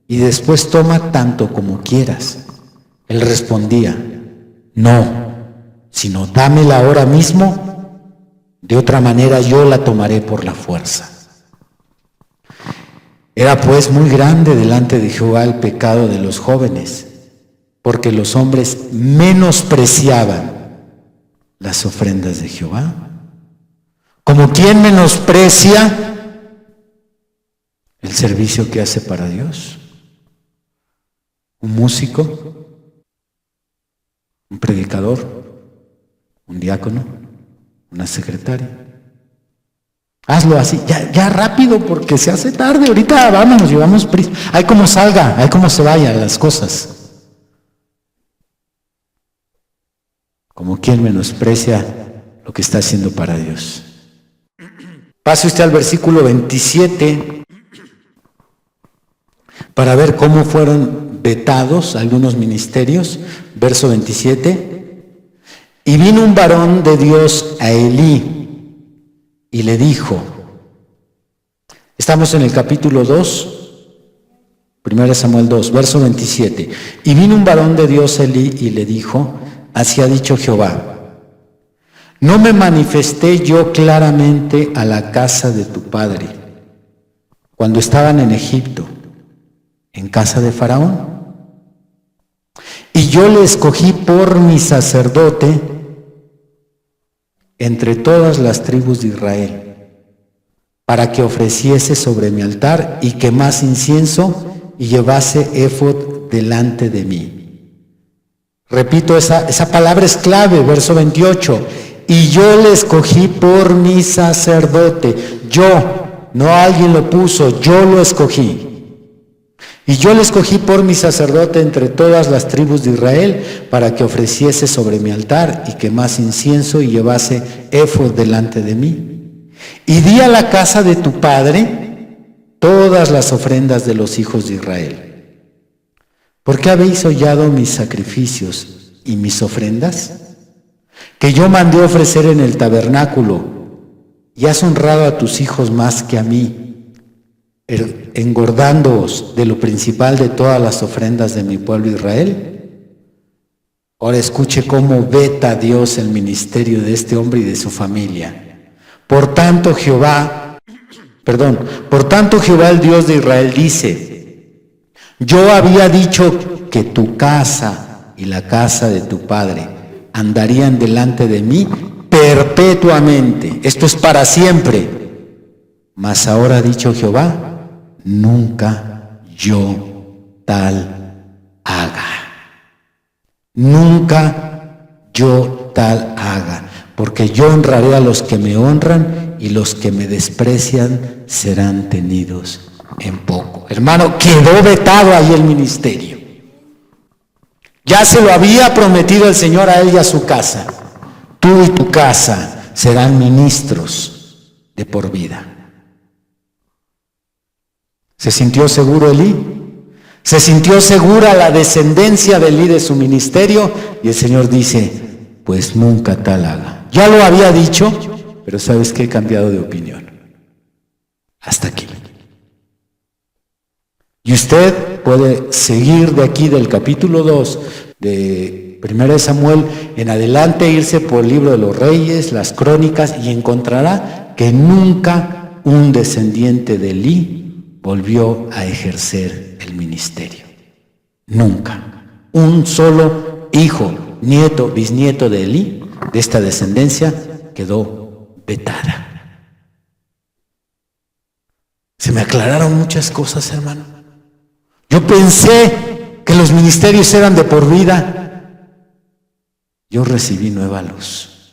y después toma tanto como quieras, él respondía: no, sino dámela ahora mismo, de otra manera yo la tomaré por la fuerza. Era pues muy grande delante de Jehová el pecado de los jóvenes, porque los hombres menospreciaban las ofrendas de Jehová. Como quien menosprecia el servicio que hace para Dios. Un músico, un predicador, un diácono, una secretaria. Hazlo así, ya rápido porque se hace tarde, ahorita vámonos, llevamos prisa. Hay como salga, hay como se vayan las cosas. Como quien menosprecia lo que está haciendo para Dios. Pase usted al versículo 27 para ver cómo fueron vetados algunos ministerios. Verso 27. Y vino un varón de Dios a Elí y le dijo, estamos en el capítulo 2, 1 Samuel 2, verso 27. Y vino un varón de Dios a Elí y le dijo, así ha dicho Jehová, ¿no me manifesté yo claramente a la casa de tu padre cuando estaban en Egipto, en casa de Faraón? Y yo le escogí por mi sacerdote entre todas las tribus de Israel, para que ofreciese sobre mi altar y quemase incienso y llevase éfod delante de mí. Repito, esa palabra es clave, verso 28. Y yo le escogí por mi sacerdote. Yo, no alguien lo puso, yo lo escogí. Y yo le escogí por mi sacerdote entre todas las tribus de Israel, para que ofreciese sobre mi altar y quemase incienso y llevase éfod delante de mí. Y di a la casa de tu padre todas las ofrendas de los hijos de Israel. ¿Por qué habéis hollado mis sacrificios y mis ofrendas? Que yo mandé ofrecer en el tabernáculo, y has honrado a tus hijos más que a mí, engordándoos de lo principal de todas las ofrendas de mi pueblo Israel. Ahora escuche cómo veta Dios el ministerio de este hombre y de su familia. Por tanto Jehová el Dios de Israel dice: yo había dicho que tu casa y la casa de tu padre andarían delante de mí perpetuamente, esto es para siempre. Mas ahora ha dicho Jehová: nunca yo tal haga. Nunca yo tal haga, porque yo honraré a los que me honran y los que me desprecian serán tenidos en poco. Hermano, quedó vetado ahí el ministerio. Ya se lo había prometido el Señor a él y a su casa. Tú y tu casa serán ministros de por vida. ¿Se sintió seguro Elí? ¿Se sintió segura la descendencia de Elí de su ministerio? Y el Señor dice: pues nunca tal haga. Ya lo había dicho, pero ¿sabes qué? He cambiado de opinión. Hasta aquí. Y usted puede seguir de aquí del capítulo 2 de 1 Samuel en adelante, irse por el libro de los Reyes, las Crónicas, y encontrará que nunca un descendiente de Elí volvió a ejercer el ministerio. Nunca. Un solo hijo, nieto, bisnieto de Elí, de esta descendencia, quedó vetada. Se me aclararon muchas cosas, hermano. Yo pensé que los ministerios eran de por vida. Yo recibí nueva luz.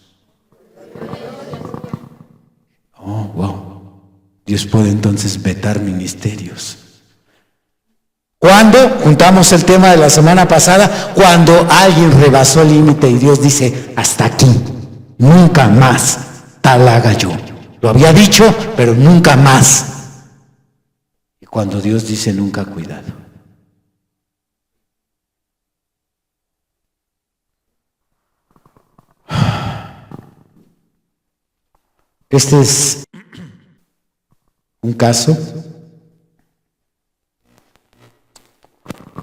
Oh, wow. Dios puede entonces vetar ministerios. ¿Cuándo? Juntamos el tema de la semana pasada, cuando alguien rebasó el límite y Dios dice: hasta aquí, nunca más tal haga yo. Lo había dicho, pero nunca más. Y cuando Dios dice nunca, cuidado. Este es un caso.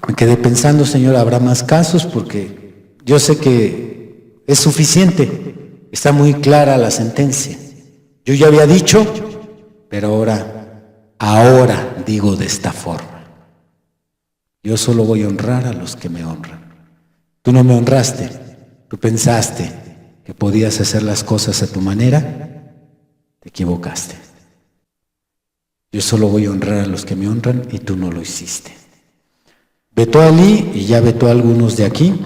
Me quedé pensando, Señor, ¿habrá más casos? Porque yo sé que es suficiente. Está muy clara la sentencia. Yo ya había dicho, pero ahora digo de esta forma. Yo solo voy a honrar a los que me honran. Tú no me honraste. Tú pensaste que podías hacer las cosas a tu manera. Te equivocaste. Yo solo voy a honrar a los que me honran y tú no lo hiciste. Vetó a Elí y ya vetó a algunos de aquí,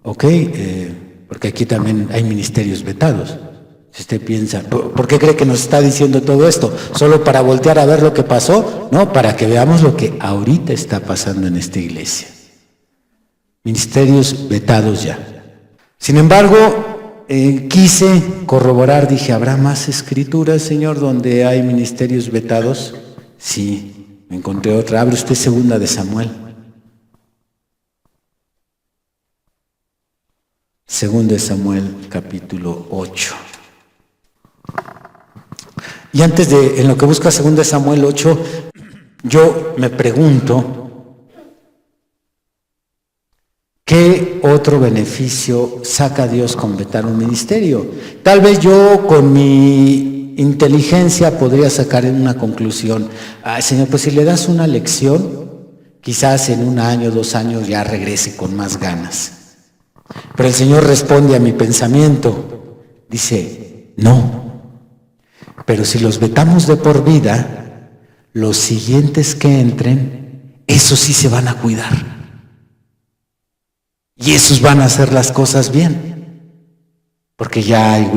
¿ok? Porque aquí también hay ministerios vetados. Si usted piensa, ¿por qué cree que nos está diciendo todo esto? ¿Solo para voltear a ver lo que pasó? No, para que veamos lo que ahorita está pasando en esta iglesia. Ministerios vetados ya. Sin embargo, quise corroborar, dije: ¿habrá más escrituras, Señor, donde hay ministerios vetados? Sí, me encontré otra. Abre usted 2 de Samuel. 2 de Samuel, capítulo 8. Y antes de, en lo que busca 2 de Samuel 8, yo me pregunto, ¿qué otro beneficio saca Dios con vetar un ministerio? Tal vez yo con mi inteligencia podría sacar una conclusión. Señor, pues si le das una lección, quizás en 1 año, 2 años ya regrese con más ganas. Pero el Señor responde a mi pensamiento. Dice: no. Pero si los vetamos de por vida, los siguientes que entren, esos sí se van a cuidar. Y esos van a hacer las cosas bien, porque ya hay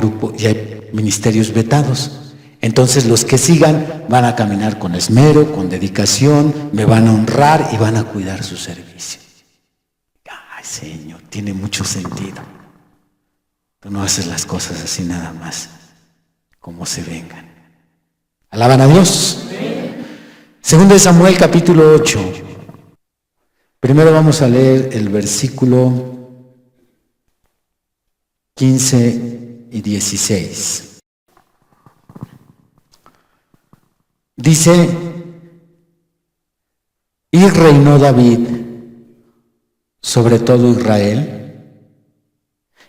ministerios vetados. Entonces los que sigan van a caminar con esmero, con dedicación, me van a honrar y van a cuidar su servicio. Ay, Señor, tiene mucho sentido. Tú no haces las cosas así nada más, como se vengan. ¿Alaban a Dios? 2 de Samuel, capítulo 8. Primero vamos a leer el versículo 15 y 16. Dice: y reinó David sobre todo Israel,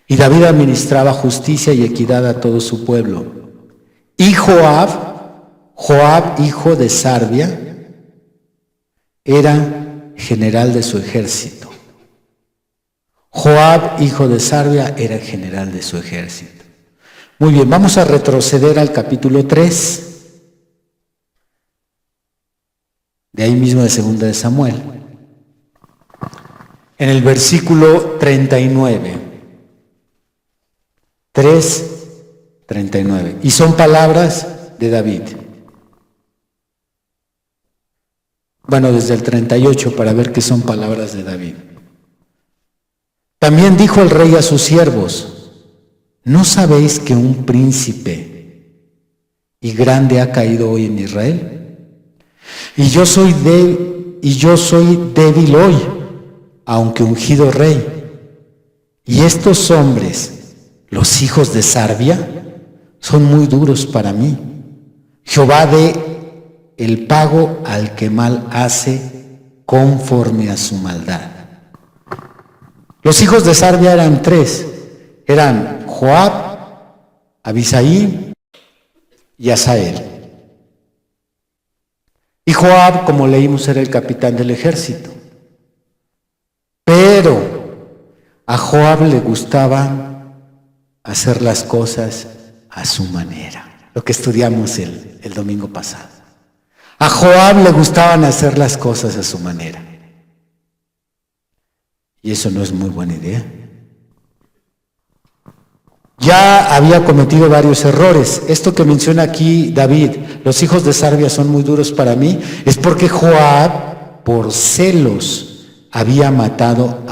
y David administraba justicia y equidad a todo su pueblo. Y Joab, hijo de Sarvia, era general de su ejército. Joab, hijo de Sarvia, era general de su ejército. Muy bien, vamos a retroceder al capítulo 3, de ahí mismo de 2 de Samuel, en el versículo 39. 3:39. Y son palabras de David. Bueno, desde el 38 para ver qué son palabras de David. También dijo el rey a sus siervos: ¿no sabéis que un príncipe y grande ha caído hoy en Israel? Y yo soy débil hoy, aunque ungido rey. Y estos hombres, los hijos de Sarvia, son muy duros para mí. Jehová dé el pago al que mal hace conforme a su maldad. Los hijos de Sarvia eran 3. Eran Joab, Abisaí y Asael. Y Joab, como leímos, era el capitán del ejército. Pero a Joab le gustaba hacer las cosas a su manera. Lo que estudiamos el domingo pasado. A Joab le gustaban hacer las cosas a su manera. Y eso no es muy buena idea. Ya había cometido varios errores. Esto que menciona aquí David, los hijos de Sarvia son muy duros para mí, es porque Joab, por celos, había matado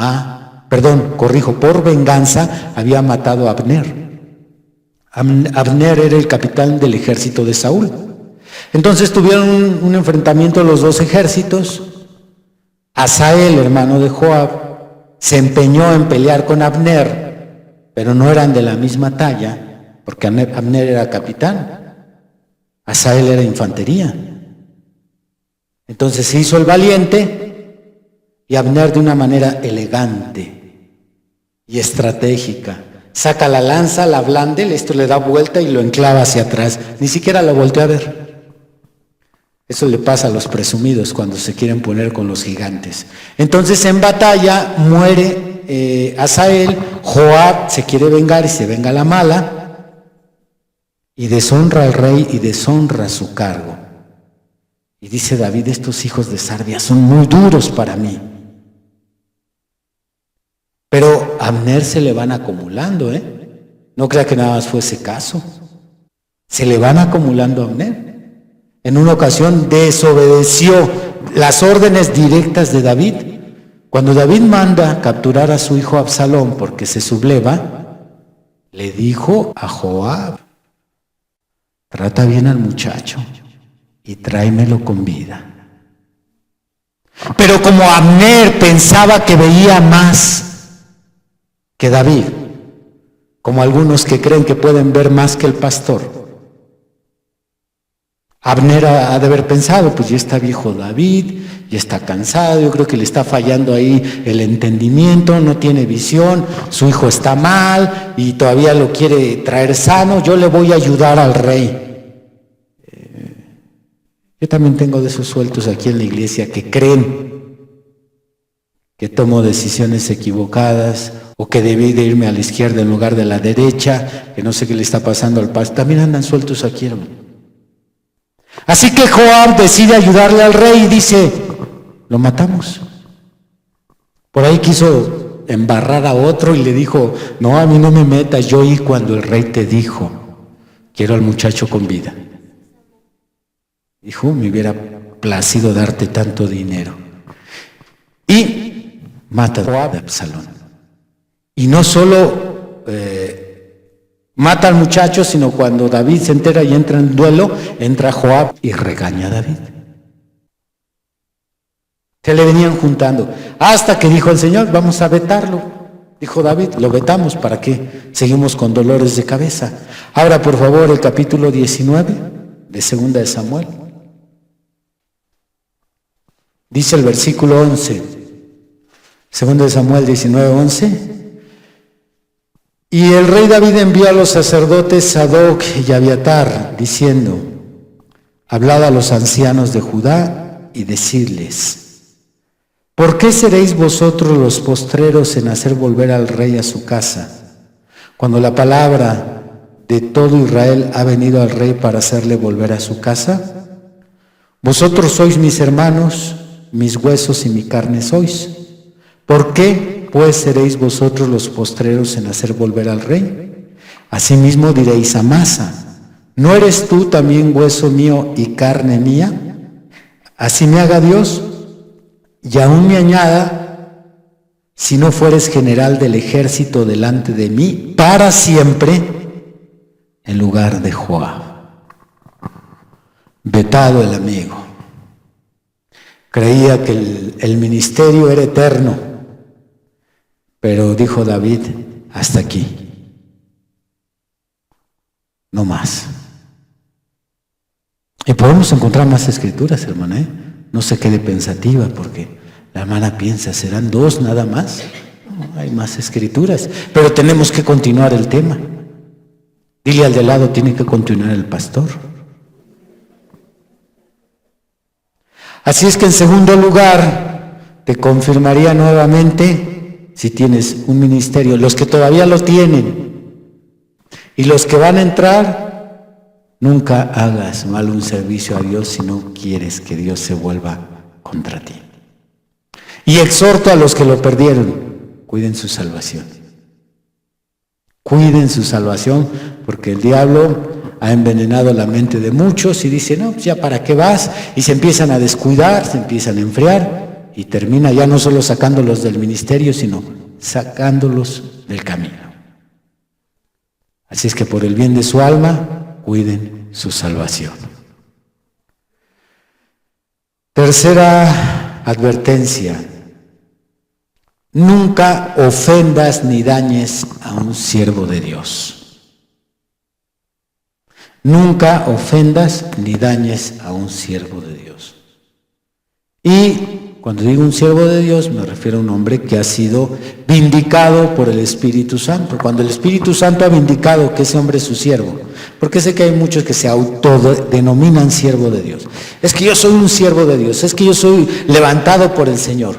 por venganza, había matado a Abner. Abner era el capitán del ejército de Saúl. Entonces tuvieron un enfrentamiento los dos ejércitos. Asael, hermano de Joab, se empeñó en pelear con Abner, pero no eran de la misma talla, porque Abner era capitán, Asael era infantería. Entonces se hizo el valiente y Abner, de una manera elegante y estratégica, saca la lanza, la blande, esto le da vuelta y lo enclava hacia atrás, ni siquiera lo volteó a ver. Eso le pasa a los presumidos cuando se quieren poner con los gigantes. Entonces en batalla muere Asael. Joab se quiere vengar y se venga la mala y deshonra al rey y deshonra su cargo. Y dice David: estos hijos de Sarvia son muy duros para mí. Pero a Abner se le van acumulando, no crea que nada más fue ese caso. Se le van acumulando a Abner. En una ocasión desobedeció las órdenes directas de David. Cuando David manda capturar a su hijo Absalón porque se subleva, le dijo a Joab: trata bien al muchacho y tráemelo con vida. Pero como Abner pensaba que veía más que David, como algunos que creen que pueden ver más que el pastor, Abner ha de haber pensado: pues ya está viejo David, ya está cansado, yo creo que le está fallando ahí el entendimiento, no tiene visión, su hijo está mal y todavía lo quiere traer sano, yo le voy a ayudar al rey. Yo también tengo de esos sueltos aquí en la iglesia que creen que tomo decisiones equivocadas o que debí de irme a la izquierda en lugar de la derecha, que no sé qué le está pasando al pastor. También andan sueltos aquí, hermano. Así que Joab decide ayudarle al rey y dice: lo matamos. Por ahí quiso embarrar a otro y le dijo: no, a mí no me metas, yo oí cuando el rey te dijo: quiero al muchacho con vida. Dijo: me hubiera placido darte tanto dinero. Y mata a Joab, Absalón. Y no solo mata al muchacho, sino cuando David se entera y entra en duelo, entra Joab y regaña a David. Se le venían juntando. Hasta que dijo el Señor, vamos a vetarlo. Dijo David, lo vetamos, ¿para qué? Seguimos con dolores de cabeza. Ahora, por favor, el capítulo 19 de Segunda de Samuel. Dice el versículo 11. Segunda de Samuel 19:11. Y el rey David envió a los sacerdotes Sadoc y Abiatar, diciendo, hablad a los ancianos de Judá y decidles, ¿por qué seréis vosotros los postreros en hacer volver al rey a su casa, cuando la palabra de todo Israel ha venido al rey para hacerle volver a su casa? Vosotros sois mis hermanos, mis huesos y mi carne sois. ¿Por qué, pues, seréis vosotros los postreros en hacer volver al rey? Asimismo diréis a Amasa, ¿no eres tú también hueso mío y carne mía? Así me haga Dios, y aún me añada, si no fueres general del ejército delante de mí, para siempre, en lugar de Joab. Vetado el amigo. Creía que el ministerio era eterno, pero dijo David, hasta aquí, no más. Y podemos encontrar más escrituras, hermana, No se quede pensativa, porque la hermana piensa, ¿serán 2 nada más? No, hay más escrituras, pero tenemos que continuar el tema. Dile al de lado, tiene que continuar el pastor. Así es que en segundo lugar, te confirmaría nuevamente, si tienes un ministerio, los que todavía lo tienen y los que van a entrar, nunca hagas mal un servicio a Dios si no quieres que Dios se vuelva contra ti. Y exhorto a los que lo perdieron, cuiden su salvación. Cuiden su salvación, porque el diablo ha envenenado la mente de muchos y dice, no, pues ya para qué vas, y se empiezan a descuidar, se empiezan a enfriar, y termina ya no solo sacándolos del ministerio, sino sacándolos del camino. Así es que por el bien de su alma, cuiden su salvación. Tercera advertencia: nunca ofendas ni dañes a un siervo de Dios. Nunca ofendas ni dañes a un siervo de Dios. Y cuando digo un siervo de Dios, me refiero a un hombre que ha sido vindicado por el Espíritu Santo. Cuando el Espíritu Santo ha vindicado que ese hombre es su siervo, porque sé que hay muchos que se autodenominan siervo de Dios. Es que yo soy un siervo de Dios, es que yo soy levantado por el Señor.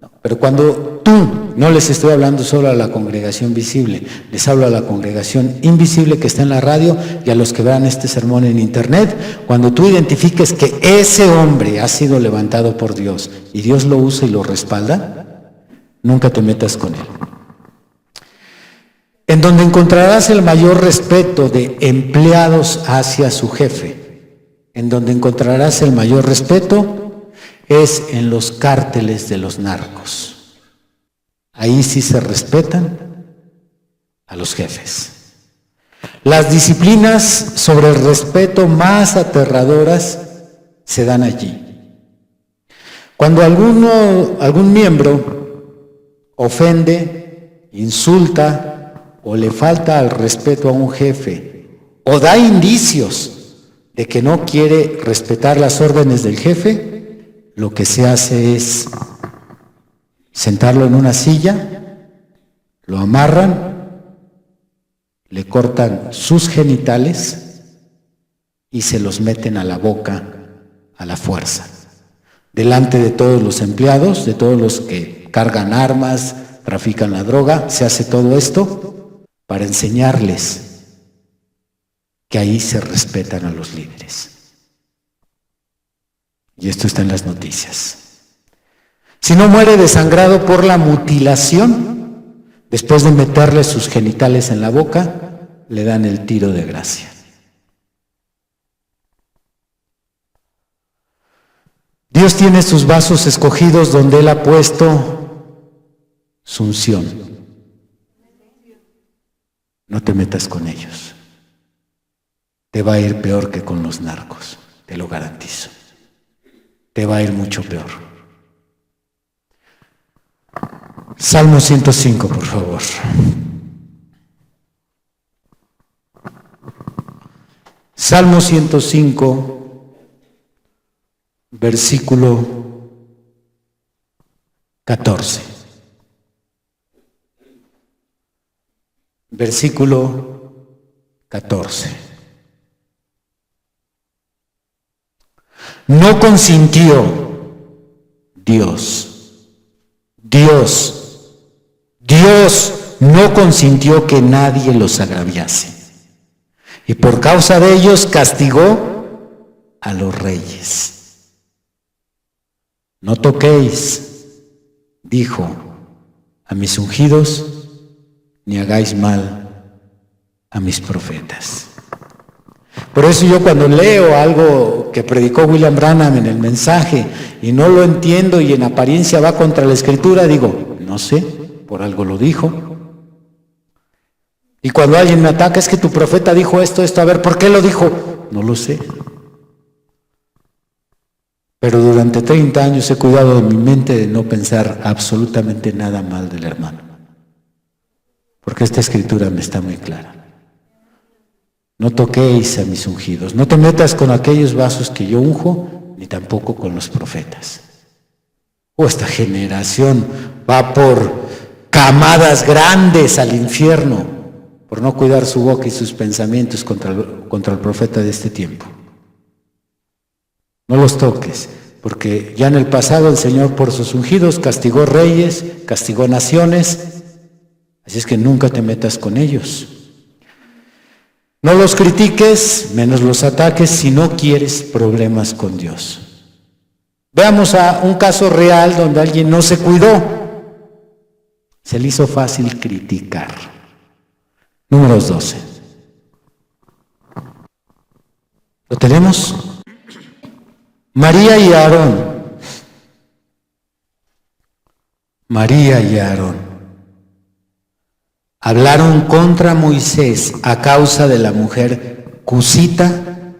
No, pero cuando tú, no les estoy hablando solo a la congregación visible, les hablo a la congregación invisible que está en la radio y a los que vean este sermón en internet, cuando tú identifiques que ese hombre ha sido levantado por Dios y Dios lo usa y lo respalda, nunca te metas con él. En donde encontrarás el mayor respeto de empleados hacia su jefe, en donde encontrarás el mayor respeto es en los cárteles de los narcos. Ahí sí se respetan a los jefes. Las disciplinas sobre el respeto más aterradoras se dan allí. Cuando algún miembro ofende, insulta o le falta al respeto a un jefe o da indicios de que no quiere respetar las órdenes del jefe, lo que se hace es sentarlo en una silla, lo amarran, le cortan sus genitales y se los meten a la boca a la fuerza. Delante de todos los empleados, de todos los que cargan armas, trafican la droga, se hace todo esto para enseñarles que ahí se respetan a los líderes. Y esto está en las noticias. Si no muere desangrado por la mutilación, después de meterle sus genitales en la boca, le dan el tiro de gracia. Dios tiene sus vasos escogidos donde Él ha puesto su unción. No te metas con ellos. Te va a ir peor que con los narcos, te lo garantizo. Te va a ir mucho peor. Salmo 105, por favor. Salmo 105, versículo 14. Versículo 14. No consintió Dios no consintió que nadie los agraviase, y por causa de ellos castigó a los reyes. No toquéis, dijo, a mis ungidos, ni hagáis mal a mis profetas. Por eso yo cuando leo algo que predicó William Branham en el mensaje y no lo entiendo y en apariencia va contra la Escritura, digo, no sé, por algo lo dijo. Y cuando alguien me ataca, es que tu profeta dijo esto, a ver, ¿por qué lo dijo? No lo sé. Pero durante 30 años he cuidado de mi mente de no pensar absolutamente nada mal del hermano. Porque esta Escritura me está muy clara. No toquéis a mis ungidos, no te metas con aquellos vasos que yo unjo, ni tampoco con los profetas. Esta generación va por camadas grandes al infierno, por no cuidar su boca y sus pensamientos contra el profeta de este tiempo. No los toques, porque ya en el pasado el Señor por sus ungidos castigó reyes, castigó naciones, así es que nunca te metas con ellos. No los critiques, menos los ataques si no quieres problemas con Dios. Veamos a un caso real donde alguien no se cuidó. Se le hizo fácil criticar. Números 12. ¿Lo tenemos? María y Aarón. María y Aarón hablaron contra Moisés a causa de la mujer cusita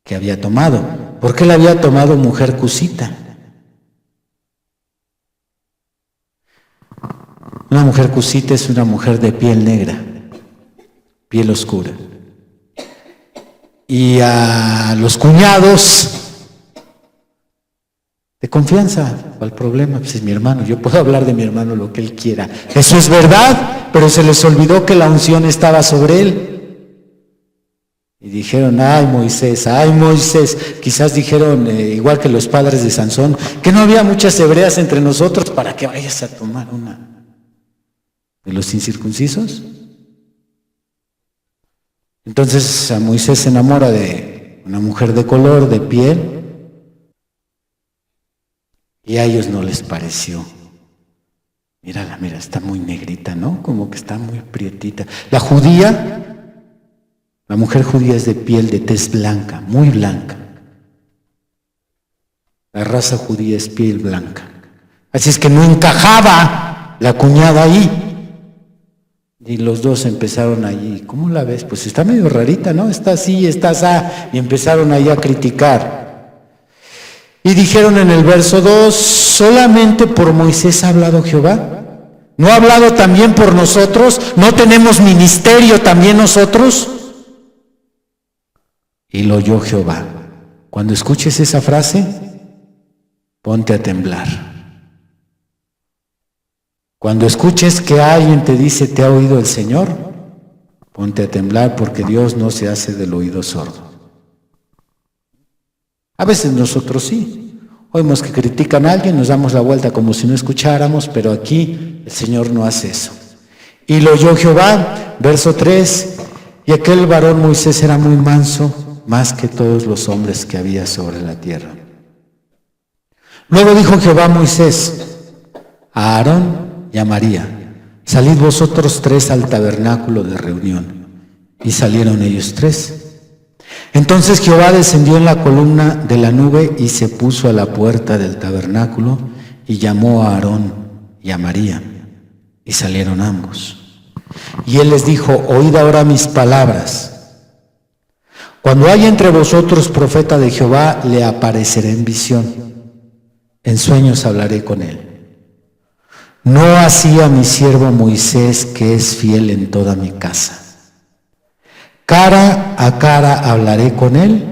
que había tomado. ¿Por qué la había tomado mujer cusita? Una mujer cusita es una mujer de piel negra, piel oscura. Y a los cuñados de confianza, ¿cuál problema? Pues es mi hermano, yo puedo hablar de mi hermano lo que él quiera. Eso es verdad, pero se les olvidó que la unción estaba sobre él. Y dijeron, ay Moisés, quizás dijeron, igual que los padres de Sansón, que no había muchas hebreas entre nosotros para que vayas a tomar una de los incircuncisos. Entonces a Moisés se enamora de una mujer de color, de piel, y a ellos no les pareció. Mírala, mira, está muy negrita, ¿no? Como que está muy prietita. La mujer judía es de piel de tez blanca, muy blanca. La raza judía es piel blanca. Así es que no encajaba la cuñada ahí. Y los dos empezaron allí, ¿cómo la ves? Pues está medio rarita, ¿no? Está así, está así. Y empezaron ahí a criticar. Y dijeron en el verso 2, ¿solamente por Moisés ha hablado Jehová? ¿No ha hablado también por nosotros? ¿No tenemos ministerio también nosotros? Y lo oyó Jehová. Cuando escuches esa frase, ponte a temblar. Cuando escuches que alguien te dice, ¿te ha oído el Señor? Ponte a temblar, porque Dios no se hace del oído sordo. A veces nosotros sí. Oímos que critican a alguien, nos damos la vuelta como si no escucháramos, pero aquí el Señor no hace eso. Y lo oyó Jehová, verso 3, y aquel varón Moisés era muy manso, más que todos los hombres que había sobre la tierra. Luego dijo Jehová a Moisés, a Aarón y a María, salid vosotros 3 al tabernáculo de reunión. Y salieron ellos 3. Entonces Jehová descendió en la columna de la nube y se puso a la puerta del tabernáculo y llamó a Aarón y a María, y salieron ambos. Y él les dijo, oíd ahora mis palabras. Cuando haya entre vosotros profeta de Jehová, le apareceré en visión. En sueños hablaré con él. no así a mi siervo Moisés, que es fiel en toda mi casa. Cara a cara hablaré con él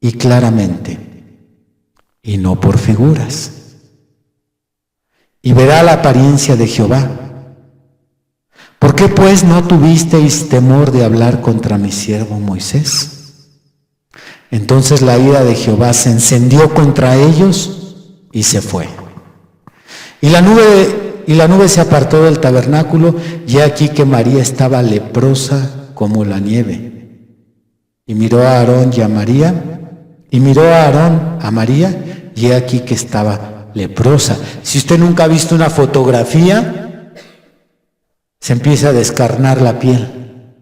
y claramente, y no por figuras. Y verá la apariencia de Jehová. ¿Por qué pues no tuvisteis temor de hablar contra mi siervo Moisés? Entonces la ira de Jehová se encendió contra ellos y se fue. Y la nube se apartó del tabernáculo, y aquí que María estaba leprosa como la nieve. Y miró a Aarón y a María, y aquí que estaba leprosa. Si usted nunca ha visto una fotografía, se empieza a descarnar la piel.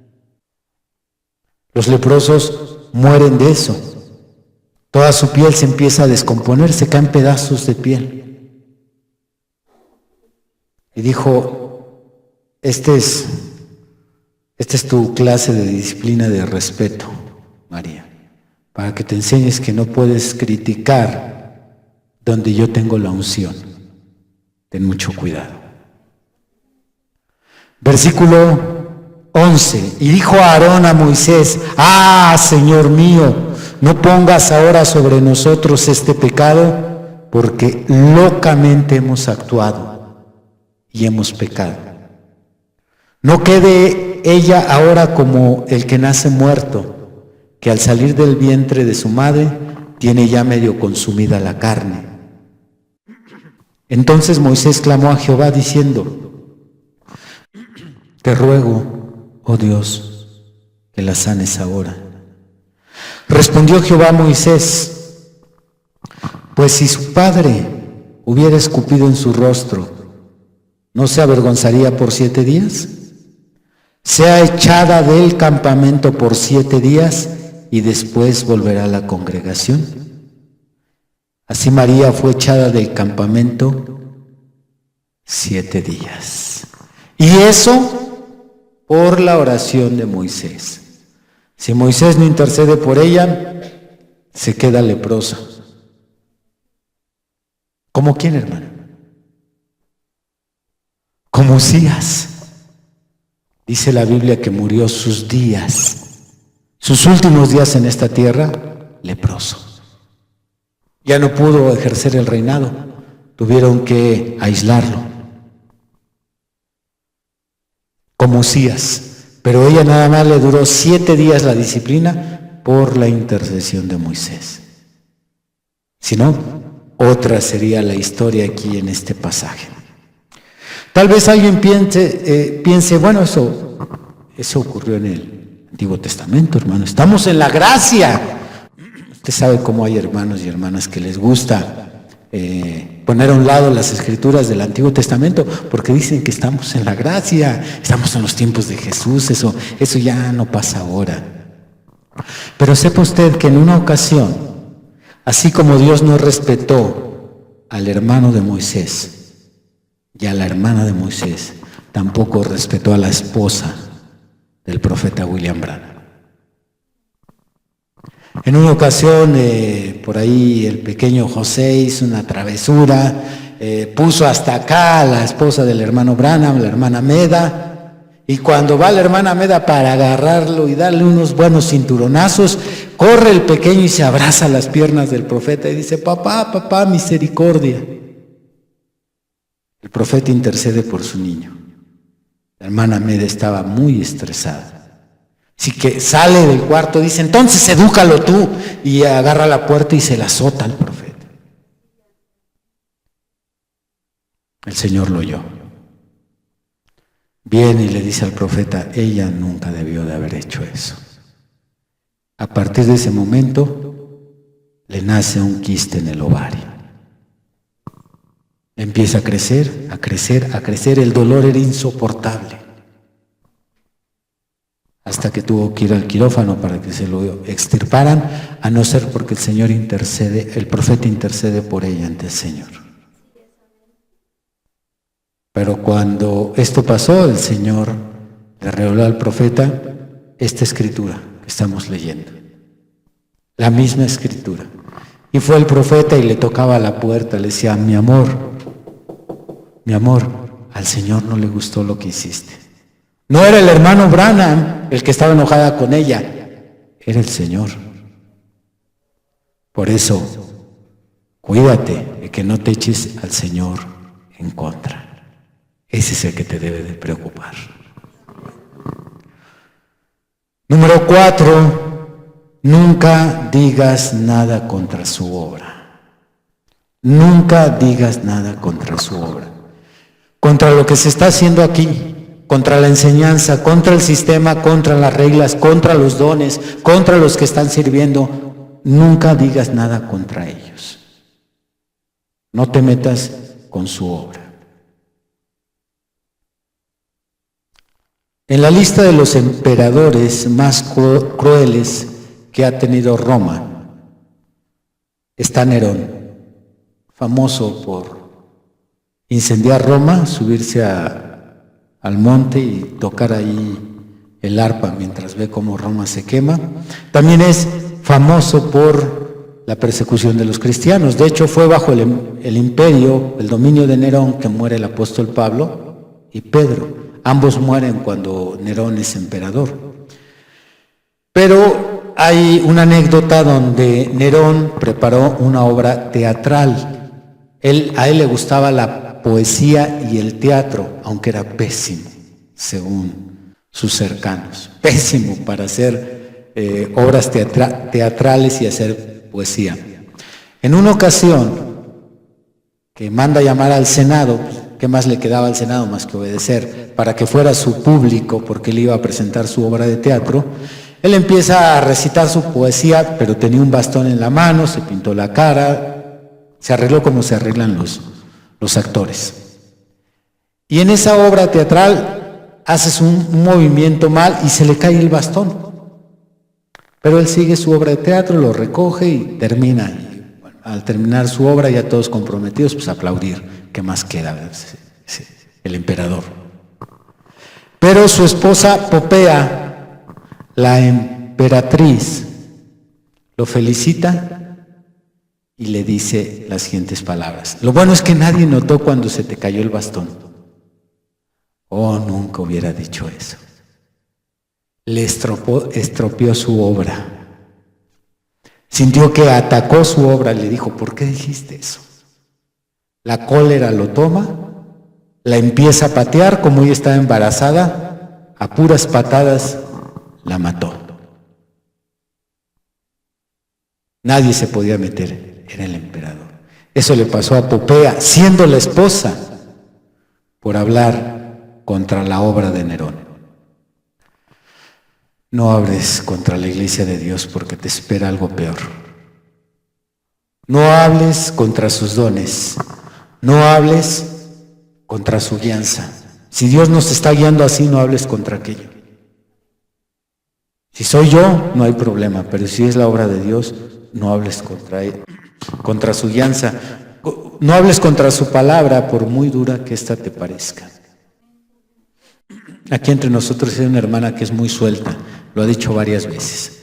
Los leprosos mueren de eso. Toda su piel se empieza a descomponer, se caen pedazos de piel. Y dijo, esta es tu clase de disciplina de respeto, María, para que te enseñes que no puedes criticar donde yo tengo la unción. Ten mucho cuidado. Versículo 11. Y dijo Aarón a Moisés, Señor mío, no pongas ahora sobre nosotros este pecado, porque locamente hemos actuado y hemos pecado. No quede ella ahora como el que nace muerto, que al salir del vientre de su madre tiene ya medio consumida la carne. Entonces Moisés clamó a Jehová diciendo, te ruego, oh Dios, que la sanes ahora. Respondió Jehová a Moisés, pues si su padre hubiera escupido en su rostro, ¿no se avergonzaría por 7 días? Sea echada del campamento por 7 días y después volverá a la congregación. Así María fue echada del campamento 7 días. Y eso por la oración de Moisés. Si Moisés no intercede por ella, se queda leprosa. ¿Cómo quién, hermano? Como Usías. Dice la Biblia que murió sus últimos días en esta tierra, leproso. Ya no pudo ejercer el reinado, tuvieron que aislarlo. Como Usías. Pero ella nada más le duró 7 días la disciplina por la intercesión de Moisés. Si no, otra sería la historia aquí en este pasaje. Tal vez alguien piense, bueno, eso ocurrió en el Antiguo Testamento, hermano. Estamos en la gracia. Usted sabe cómo hay hermanos y hermanas que les gusta poner a un lado las escrituras del Antiguo Testamento porque dicen que estamos en la gracia, estamos en los tiempos de Jesús, eso ya no pasa ahora. Pero sepa usted que en una ocasión, así como Dios no respetó al hermano de Moisés, y a la hermana de Moisés, tampoco respetó a la esposa del profeta William Branham. En una ocasión, por ahí el pequeño José hizo una travesura, puso hasta acá a la esposa del hermano Branham, la hermana Meda, y cuando va la hermana Meda para agarrarlo y darle unos buenos cinturonazos, corre el pequeño y se abraza las piernas del profeta y dice, papá, misericordia. El profeta intercede por su niño. La hermana Meda estaba muy estresada. Así que sale del cuarto, dice, entonces edúcalo tú. Y agarra la puerta y se la azota al profeta. El Señor lo oyó. Viene y le dice al profeta, ella nunca debió de haber hecho eso. A partir de ese momento, le nace un quiste en el ovario. Empieza a crecer, el dolor era insoportable. Hasta que tuvo que ir al quirófano para que se lo extirparan, a no ser porque el profeta intercede por ella ante el Señor. Pero cuando esto pasó, el Señor le reveló al profeta esta escritura que estamos leyendo. La misma escritura. Y fue el profeta y le tocaba la puerta, le decía, mi amor, mi amor, al Señor no le gustó lo que hiciste. No era el hermano Branham el que estaba enojada con ella, era el Señor. Por eso, cuídate de que no te eches al Señor en contra. Ese es el que te debe de preocupar. Número 4, nunca digas nada contra su obra. Nunca digas nada contra su obra. Contra lo que se está haciendo aquí, contra la enseñanza, contra el sistema, contra las reglas, contra los dones, contra los que están sirviendo. Nunca digas nada contra ellos. No te metas con su obra. En la lista de los emperadores más crueles que ha tenido Roma está Nerón, famoso por incendiar Roma, subirse al monte y tocar ahí el arpa mientras ve cómo Roma se quema. También es famoso por la persecución de los cristianos. De hecho, fue bajo el imperio, el dominio de Nerón, que muere el apóstol Pablo y Pedro. Ambos mueren cuando Nerón es emperador. Pero hay una anécdota donde Nerón preparó una obra teatral. A él le gustaba la poesía y el teatro, aunque era pésimo, según sus cercanos. Pésimo para hacer obras teatrales y hacer poesía. En una ocasión que manda llamar al Senado, ¿qué más le quedaba al Senado más que obedecer? Para que fuera su público, porque él iba a presentar su obra de teatro. Él empieza a recitar su poesía, pero tenía un bastón en la mano, se pintó la cara, se arregló como se arreglan los actores. Y en esa obra teatral haces un movimiento mal y se le cae el bastón. Pero él sigue su obra de teatro, lo recoge y termina. Y, bueno, al terminar su obra, ya todos comprometidos, pues aplaudir. ¿Qué más queda? El emperador. Pero su esposa Popea, la emperatriz, lo felicita y le dice las siguientes palabras. Lo bueno es que nadie notó cuando se te cayó el bastón. Oh, nunca hubiera dicho eso. Le estropeó su obra. Sintió que atacó su obra, le dijo, ¿por qué dijiste eso? La cólera lo toma, la empieza a patear, como ella estaba embarazada, a puras patadas la mató. Nadie se podía meter, era el emperador. Eso le pasó a Popea, siendo la esposa, por hablar contra la obra de Nerón. No hables contra la iglesia de Dios porque te espera algo peor. No hables contra sus dones. No hables contra su guianza. Si Dios nos está guiando así, no hables contra aquello. Si soy yo, no hay problema, pero si es la obra de Dios, no hables contra su guianza. No hables contra su palabra, por muy dura que ésta te parezca. Aquí entre nosotros hay una hermana que es muy suelta, lo ha dicho varias veces.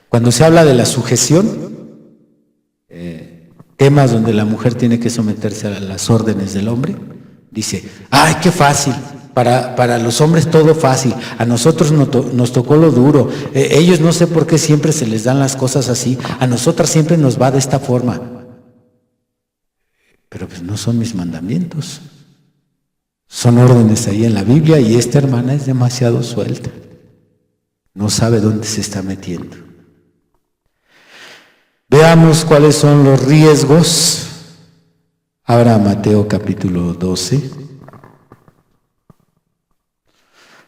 Cuando se habla de la sujeción, temas donde la mujer tiene que someterse a las órdenes del hombre, dice, ¡ay, qué fácil! Para los hombres todo fácil, a nosotros nos tocó lo duro, ellos no sé por qué siempre se les dan las cosas así, a nosotras siempre nos va de esta forma. Pero pues no son mis mandamientos, son órdenes ahí en la Biblia y esta hermana es demasiado suelta, no sabe dónde se está metiendo. Veamos cuáles son los riesgos. Ahora Mateo capítulo 12.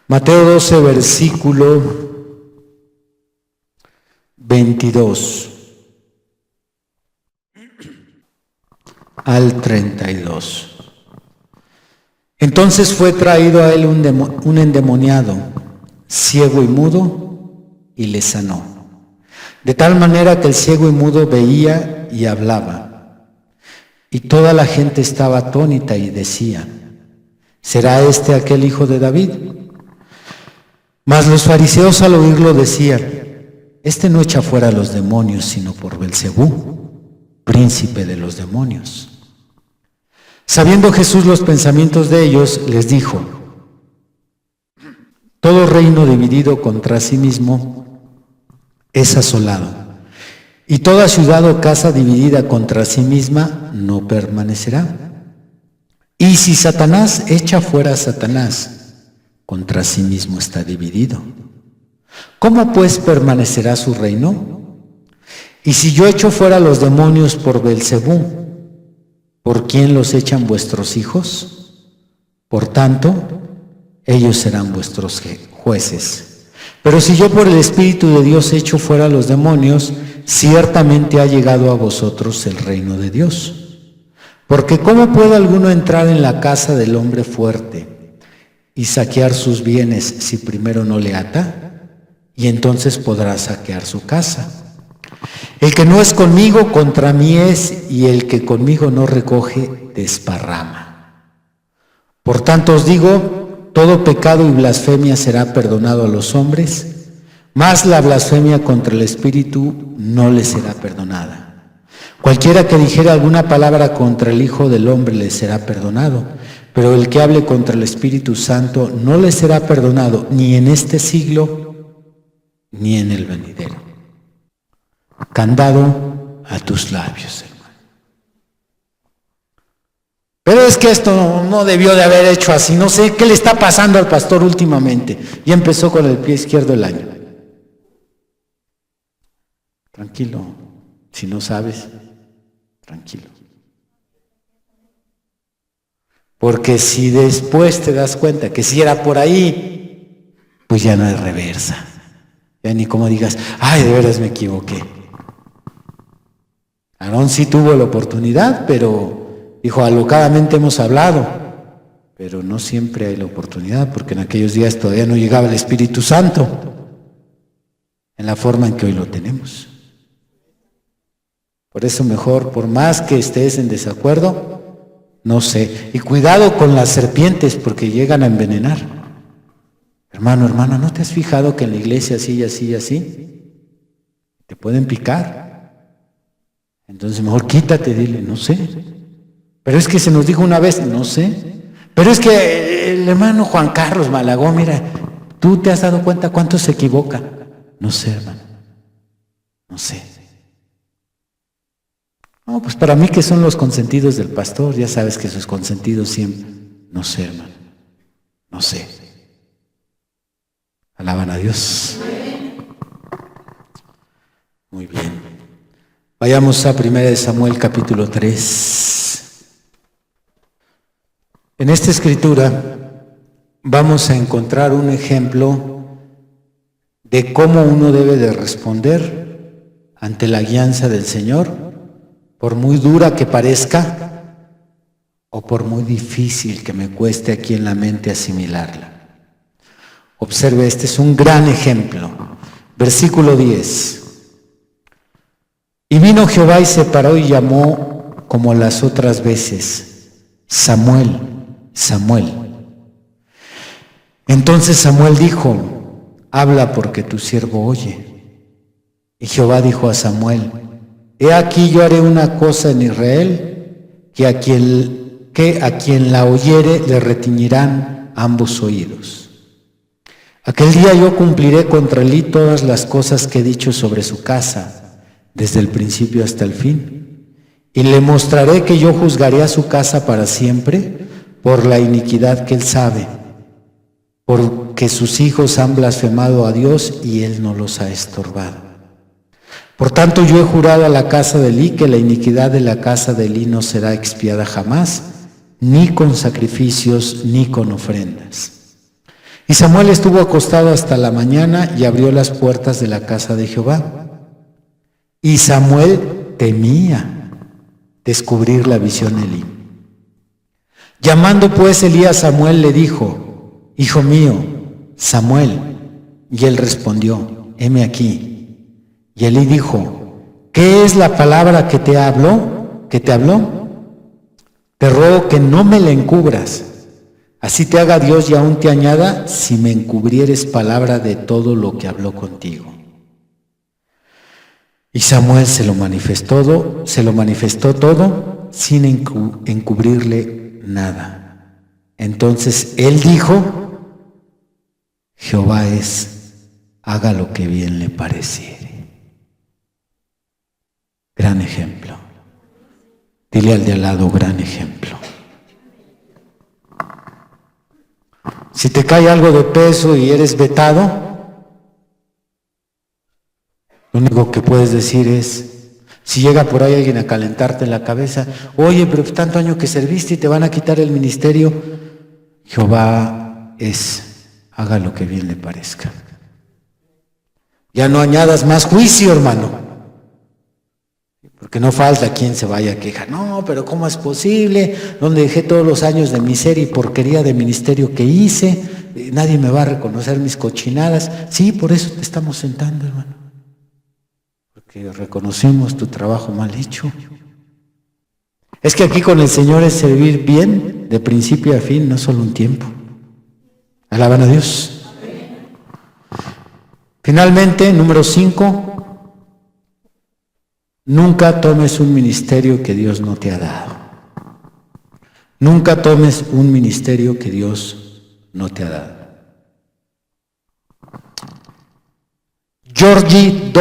Mateo 12, versículo 22 al 32. Entonces fue traído a él un endemoniado, ciego y mudo, y le sanó. De tal manera que el ciego y mudo veía y hablaba. Y toda la gente estaba atónita y decía, ¿será este aquel hijo de David? Mas los fariseos al oírlo decían, este no echa fuera a los demonios, sino por Belcebú, príncipe de los demonios. Sabiendo Jesús los pensamientos de ellos, les dijo: todo reino dividido contra sí mismo es asolado, y toda ciudad o casa dividida contra sí misma no permanecerá. Y si Satanás echa fuera a Satanás, contra sí mismo está dividido. ¿Cómo pues permanecerá su reino? Y si yo echo fuera a los demonios por Beelzebú, ¿por quién los echan vuestros hijos? Por tanto, ellos serán vuestros jueces. Pero si yo por el Espíritu de Dios echo fuera a los demonios, ciertamente ha llegado a vosotros el reino de Dios. Porque ¿cómo puede alguno entrar en la casa del hombre fuerte y saquear sus bienes si primero no le ata? Y entonces podrá saquear su casa. El que no es conmigo, contra mí es, y el que conmigo no recoge, desparrama. Por tanto os digo, todo pecado y blasfemia será perdonado a los hombres, mas la blasfemia contra el Espíritu no le será perdonada. Cualquiera que dijera alguna palabra contra el Hijo del Hombre le será perdonado, pero el que hable contra el Espíritu Santo no le será perdonado, ni en este siglo, ni en el venidero. Candado a tus labios, hermano. Pero es que esto no debió de haber hecho así. No sé qué le está pasando al pastor últimamente. Y empezó con el pie izquierdo el año. Tranquilo. Si no sabes, tranquilo. Porque si después te das cuenta que si era por ahí, pues ya no hay reversa. Ya ni como digas, ay, de veras me equivoqué. Aarón sí tuvo la oportunidad, pero dijo, alocadamente hemos hablado, pero no siempre hay la oportunidad, porque en aquellos días todavía no llegaba el Espíritu Santo en la forma en que hoy lo tenemos. Por eso mejor, por más que estés en desacuerdo, no sé, y cuidado con las serpientes, porque llegan a envenenar. Hermano, hermana, ¿no te has fijado que en la iglesia así y así y así? Te pueden picar. Entonces mejor quítate, dile, no sé. Pero es que se nos dijo una vez, no sé. Pero es que el hermano Juan Carlos Malagón, mira, ¿tú te has dado cuenta cuánto se equivoca? No sé, hermano. No sé. No, pues para mí que son los consentidos del pastor, ya sabes que sus consentidos siempre. No sé, hermano. No sé. Alaban a Dios. Muy bien. Vayamos a 1 Samuel capítulo 3. En esta escritura vamos a encontrar un ejemplo de cómo uno debe de responder ante la guianza del Señor, por muy dura que parezca o por muy difícil que me cueste aquí en la mente asimilarla. Observe, este es un gran ejemplo. Versículo 10. Y vino Jehová y se paró y llamó como las otras veces, Samuel, Samuel. Entonces Samuel dijo, habla porque tu siervo oye. Y Jehová dijo a Samuel, he aquí yo haré una cosa en Israel, que a quien la oyere le retiñirán ambos oídos. Aquel día yo cumpliré contra él todas las cosas que he dicho sobre su casa, desde el principio hasta el fin, y le mostraré que yo juzgaré a su casa para siempre por la iniquidad que él sabe, porque sus hijos han blasfemado a Dios y él no los ha estorbado. Por tanto yo he jurado a la casa de Elí que la iniquidad de la casa de Elí no será expiada jamás, ni con sacrificios ni con ofrendas. Y Samuel estuvo acostado hasta la mañana y abrió las puertas de la casa de Jehová. Y Samuel temía descubrir la visión de Elí. Llamando pues Elí a Samuel le dijo, hijo mío, Samuel. Y él respondió, heme aquí. Y Elí dijo, ¿qué es la palabra que te habló? Te ruego que no me la encubras. Así te haga Dios y aún te añada si me encubrieres palabra de todo lo que habló contigo. Y Samuel se lo manifestó todo, sin encubrirle nada. Entonces él dijo: Jehová es, haga lo que bien le pareciere. Gran ejemplo. Dile al de al lado: gran ejemplo. Si te cae algo de peso y eres vetado, lo único que puedes decir es, si llega por ahí alguien a calentarte la cabeza: oye, pero tanto año que serviste y te van a quitar el ministerio. Jehová es, haga lo que bien le parezca. Ya no añadas más juicio, hermano, porque no falta quien se vaya a quejar. No, pero ¿cómo es posible? Donde dejé todos los años de miseria y porquería de ministerio que hice, nadie me va a reconocer mis cochinadas. Sí, por eso te estamos sentando, hermano, porque reconocemos tu trabajo mal hecho. Es que aquí con el Señor es servir bien, de principio a fin, no solo un tiempo. Alaban a Dios. Finalmente, número 5, nunca tomes un ministerio que Dios no te ha dado. Nunca tomes un ministerio que Dios no te ha dado. György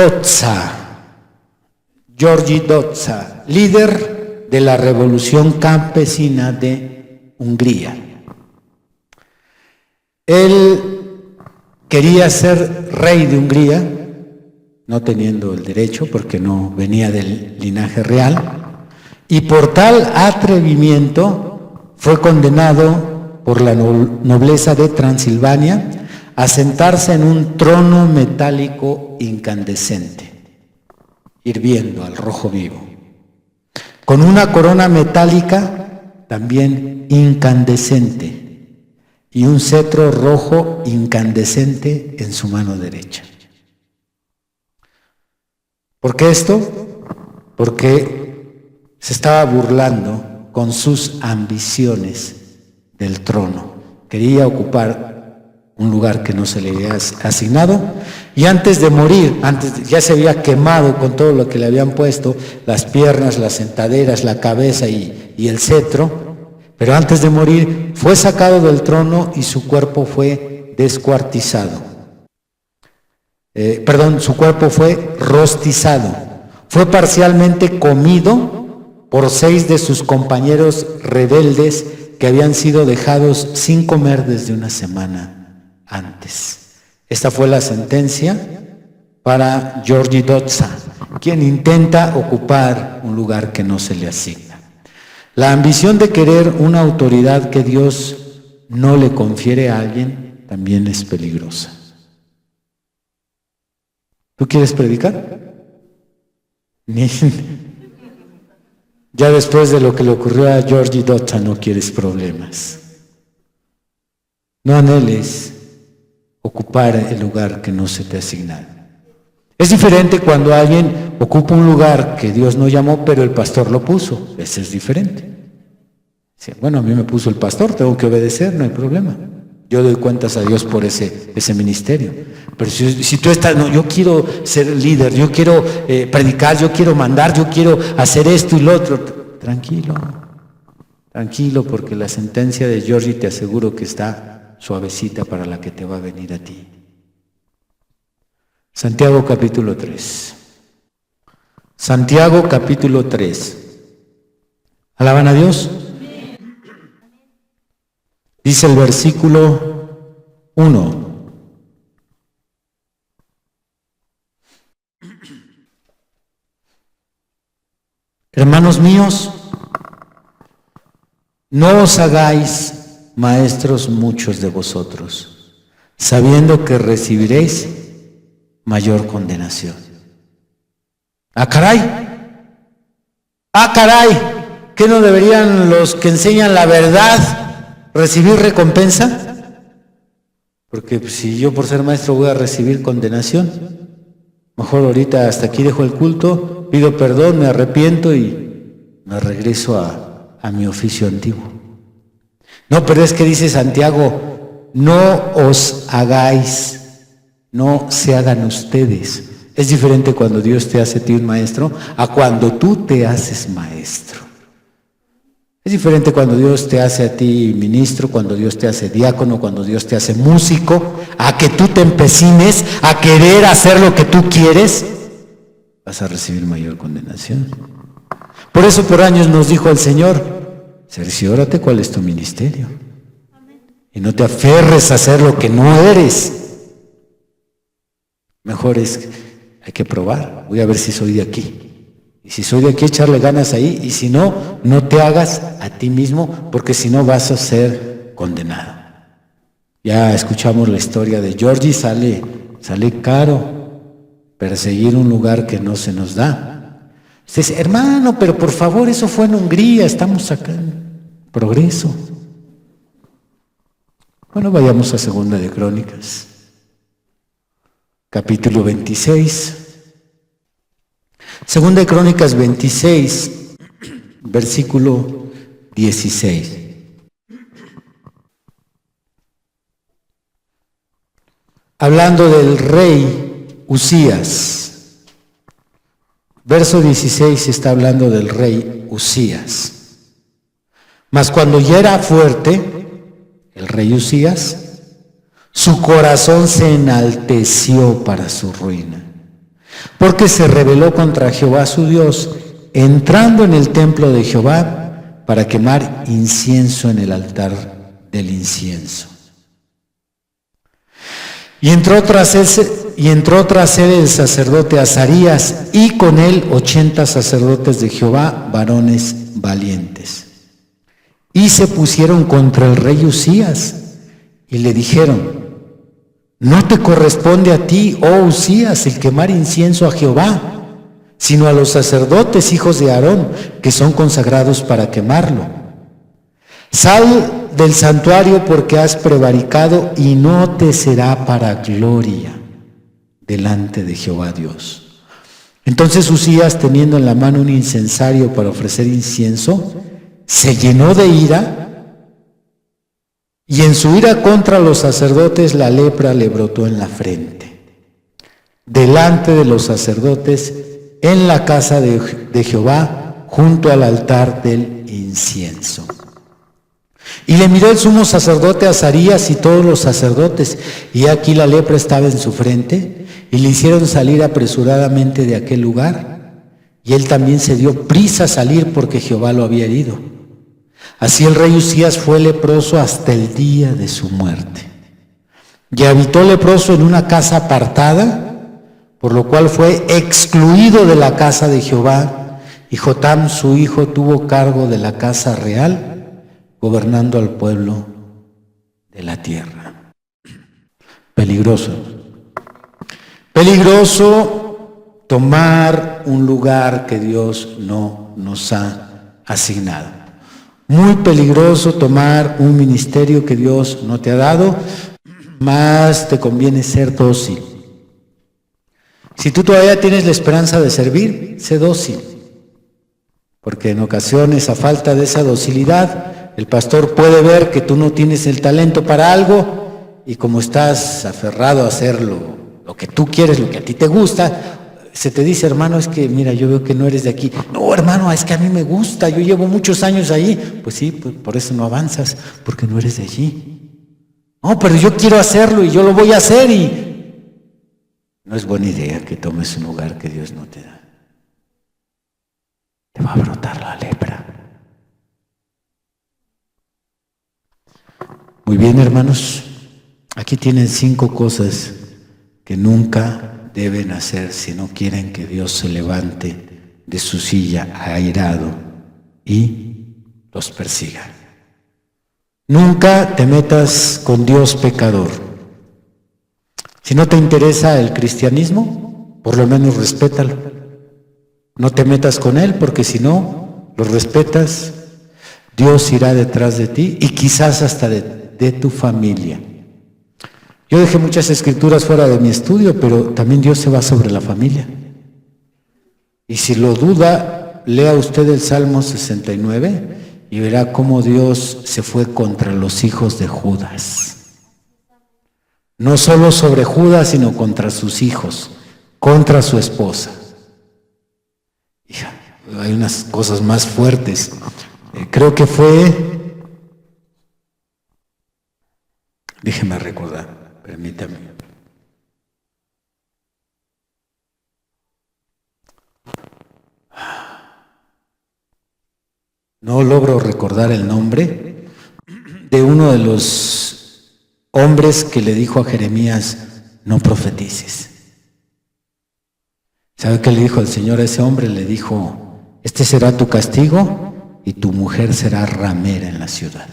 Dózsa, líder de la revolución campesina de Hungría. Él quería ser rey de Hungría, no teniendo el derecho porque no venía del linaje real, y por tal atrevimiento fue condenado por la nobleza de Transilvania a sentarse en un trono metálico incandescente, hirviendo al rojo vivo, con una corona metálica también incandescente y un cetro rojo incandescente en su mano derecha. ¿Por qué esto? Porque se estaba burlando con sus ambiciones del trono. Quería ocupar un lugar que no se le había asignado, y antes de morir, ya se había quemado con todo lo que le habían puesto, las piernas, las sentaderas, la cabeza y el cetro. Pero antes de morir fue sacado del trono y su cuerpo fue descuartizado. Su cuerpo fue rostizado. Fue parcialmente comido por 6 de sus compañeros rebeldes que habían sido dejados sin comer desde una semana antes. Esta fue la sentencia para György Dózsa, quien intenta ocupar un lugar que no se le asigna. La ambición de querer una autoridad que Dios no le confiere a alguien también es peligrosa. ¿Tú quieres predicar? Ya después de lo que le ocurrió a György Dózsa no quieres problemas. No anheles ocupar el lugar que no se te asigna. Es diferente cuando alguien ocupa un lugar que Dios no llamó, pero el pastor lo puso. Ese es diferente. Sí, bueno, a mí me puso el pastor, tengo que obedecer, no hay problema. Yo doy cuentas a Dios por ese ministerio. Pero si tú estás, no, yo quiero ser líder, yo quiero predicar, yo quiero mandar, yo quiero hacer esto y lo otro. Tranquilo, porque la sentencia de György te aseguro que está suavecita para la que te va a venir a ti. Santiago capítulo 3. Santiago capítulo 3. ¿Alaban a Dios? Dice el versículo 1. Hermanos míos, no os hagáis maestros muchos de vosotros, sabiendo que recibiréis mayor condenación. ¡Ah, caray! ¡Ah, caray! ¿Qué no deberían los que enseñan la verdad recibir recompensa? Porque si yo por ser maestro voy a recibir condenación, mejor ahorita hasta aquí dejo el culto, pido perdón, me arrepiento y me regreso a mi oficio antiguo. No, pero es que dice Santiago, no os hagáis, no se hagan ustedes. Es diferente cuando Dios te hace a ti un maestro a cuando tú te haces maestro. Es diferente cuando Dios te hace a ti ministro, cuando Dios te hace diácono, cuando Dios te hace músico, a que tú te empecines a querer hacer lo que tú quieres, vas a recibir mayor condenación. Por eso por años nos dijo el Señor, cerciórate cuál es tu ministerio. Y no te aferres a hacer lo que no eres. Mejor hay que probar, voy a ver si soy de aquí. Y si soy de aquí, echarle ganas ahí, y si no, no te hagas a ti mismo, porque si no vas a ser condenado. Ya escuchamos la historia de Georgie, sale caro perseguir un lugar que no se nos da. Usted dice, hermano, pero por favor, eso fue en Hungría, estamos acá en progreso. Bueno, vayamos a Segunda de Crónicas, capítulo 26. Segunda de Crónicas 26, versículo 16. Hablando del rey Usías. Verso 16 está hablando del rey Usías. Mas cuando ya era fuerte, el rey Usías, su corazón se enalteció para su ruina. Porque se rebeló contra Jehová su Dios, entrando en el templo de Jehová para quemar incienso en el altar del incienso. Y entró tras él el sacerdote Azarías, y con él 80 sacerdotes de Jehová, varones valientes. Y se pusieron contra el rey Usías, y le dijeron, no te corresponde a ti, oh Usías, el quemar incienso a Jehová, sino a los sacerdotes, hijos de Aarón, que son consagrados para quemarlo. Sal del santuario porque has prevaricado, y no te será para gloria delante de Jehová Dios. Entonces Usías, teniendo en la mano un incensario para ofrecer incienso, se llenó de ira, y en su ira contra los sacerdotes la lepra le brotó en la frente, delante de los sacerdotes, en la casa de Jehová, junto al altar del incienso. Y le miró el sumo sacerdote Azarías y todos los sacerdotes, y aquí la lepra estaba en su frente, y le hicieron salir apresuradamente de aquel lugar, y él también se dio prisa a salir porque Jehová lo había herido. Así el rey Usías fue leproso hasta el día de su muerte. Y habitó leproso en una casa apartada, por lo cual fue excluido de la casa de Jehová, y Jotam su hijo tuvo cargo de la casa real, gobernando al pueblo de la tierra. Peligroso. Peligroso tomar un lugar que Dios no nos ha asignado. Muy peligroso tomar un ministerio que Dios no te ha dado, más te conviene ser dócil. Si tú todavía tienes la esperanza de servir, sé dócil, porque en ocasiones, a falta de esa docilidad, el pastor puede ver que tú no tienes el talento para algo, y como estás aferrado a hacer lo que tú quieres, lo que a ti te gusta, se te dice, hermano, es que mira, yo veo que no eres de aquí. No, hermano, es que a mí me gusta, yo llevo muchos años ahí. Pues sí, pues por eso no avanzas, porque no eres de allí. No, pero yo quiero hacerlo y yo lo voy a hacer, y no es buena idea que tomes un lugar que Dios no te da. Te va a brotar la lepra. Muy bien, hermanos, aquí tienen 5 cosas que nunca deben hacer si no quieren que Dios se levante de su silla airado y los persiga. Nunca te metas con Dios pecador. Si no te interesa el cristianismo, por lo menos respétalo. No te metas con él, porque si no lo respetas, Dios irá detrás de ti y quizás hasta de tu familia. Yo dejé muchas escrituras fuera de mi estudio, pero también Dios se va sobre la familia. Y si lo duda, lea usted el Salmo 69 y verá cómo Dios se fue contra los hijos de Judas. No solo sobre Judas, sino contra sus hijos, contra su esposa. Hija, hay unas cosas más fuertes. Creo que fue, déjeme recordar, permítame. No logro recordar el nombre de uno de los hombres que le dijo a Jeremías, no profetices. ¿Sabe qué le dijo el Señor a ese hombre? Le dijo, este será tu castigo y tu mujer será ramera en la ciudad.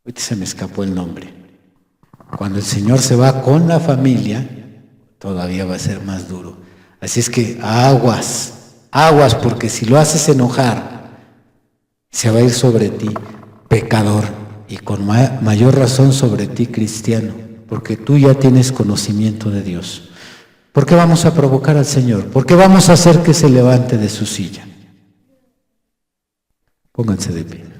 Ahorita se me escapó el nombre. Cuando el Señor se va con la familia, todavía va a ser más duro. Así es que aguas, aguas, porque si lo haces enojar, se va a ir sobre ti, pecador, y con mayor razón sobre ti, cristiano, porque tú ya tienes conocimiento de Dios. ¿Por qué vamos a provocar al Señor? ¿Por qué vamos a hacer que se levante de su silla? Pónganse de pie.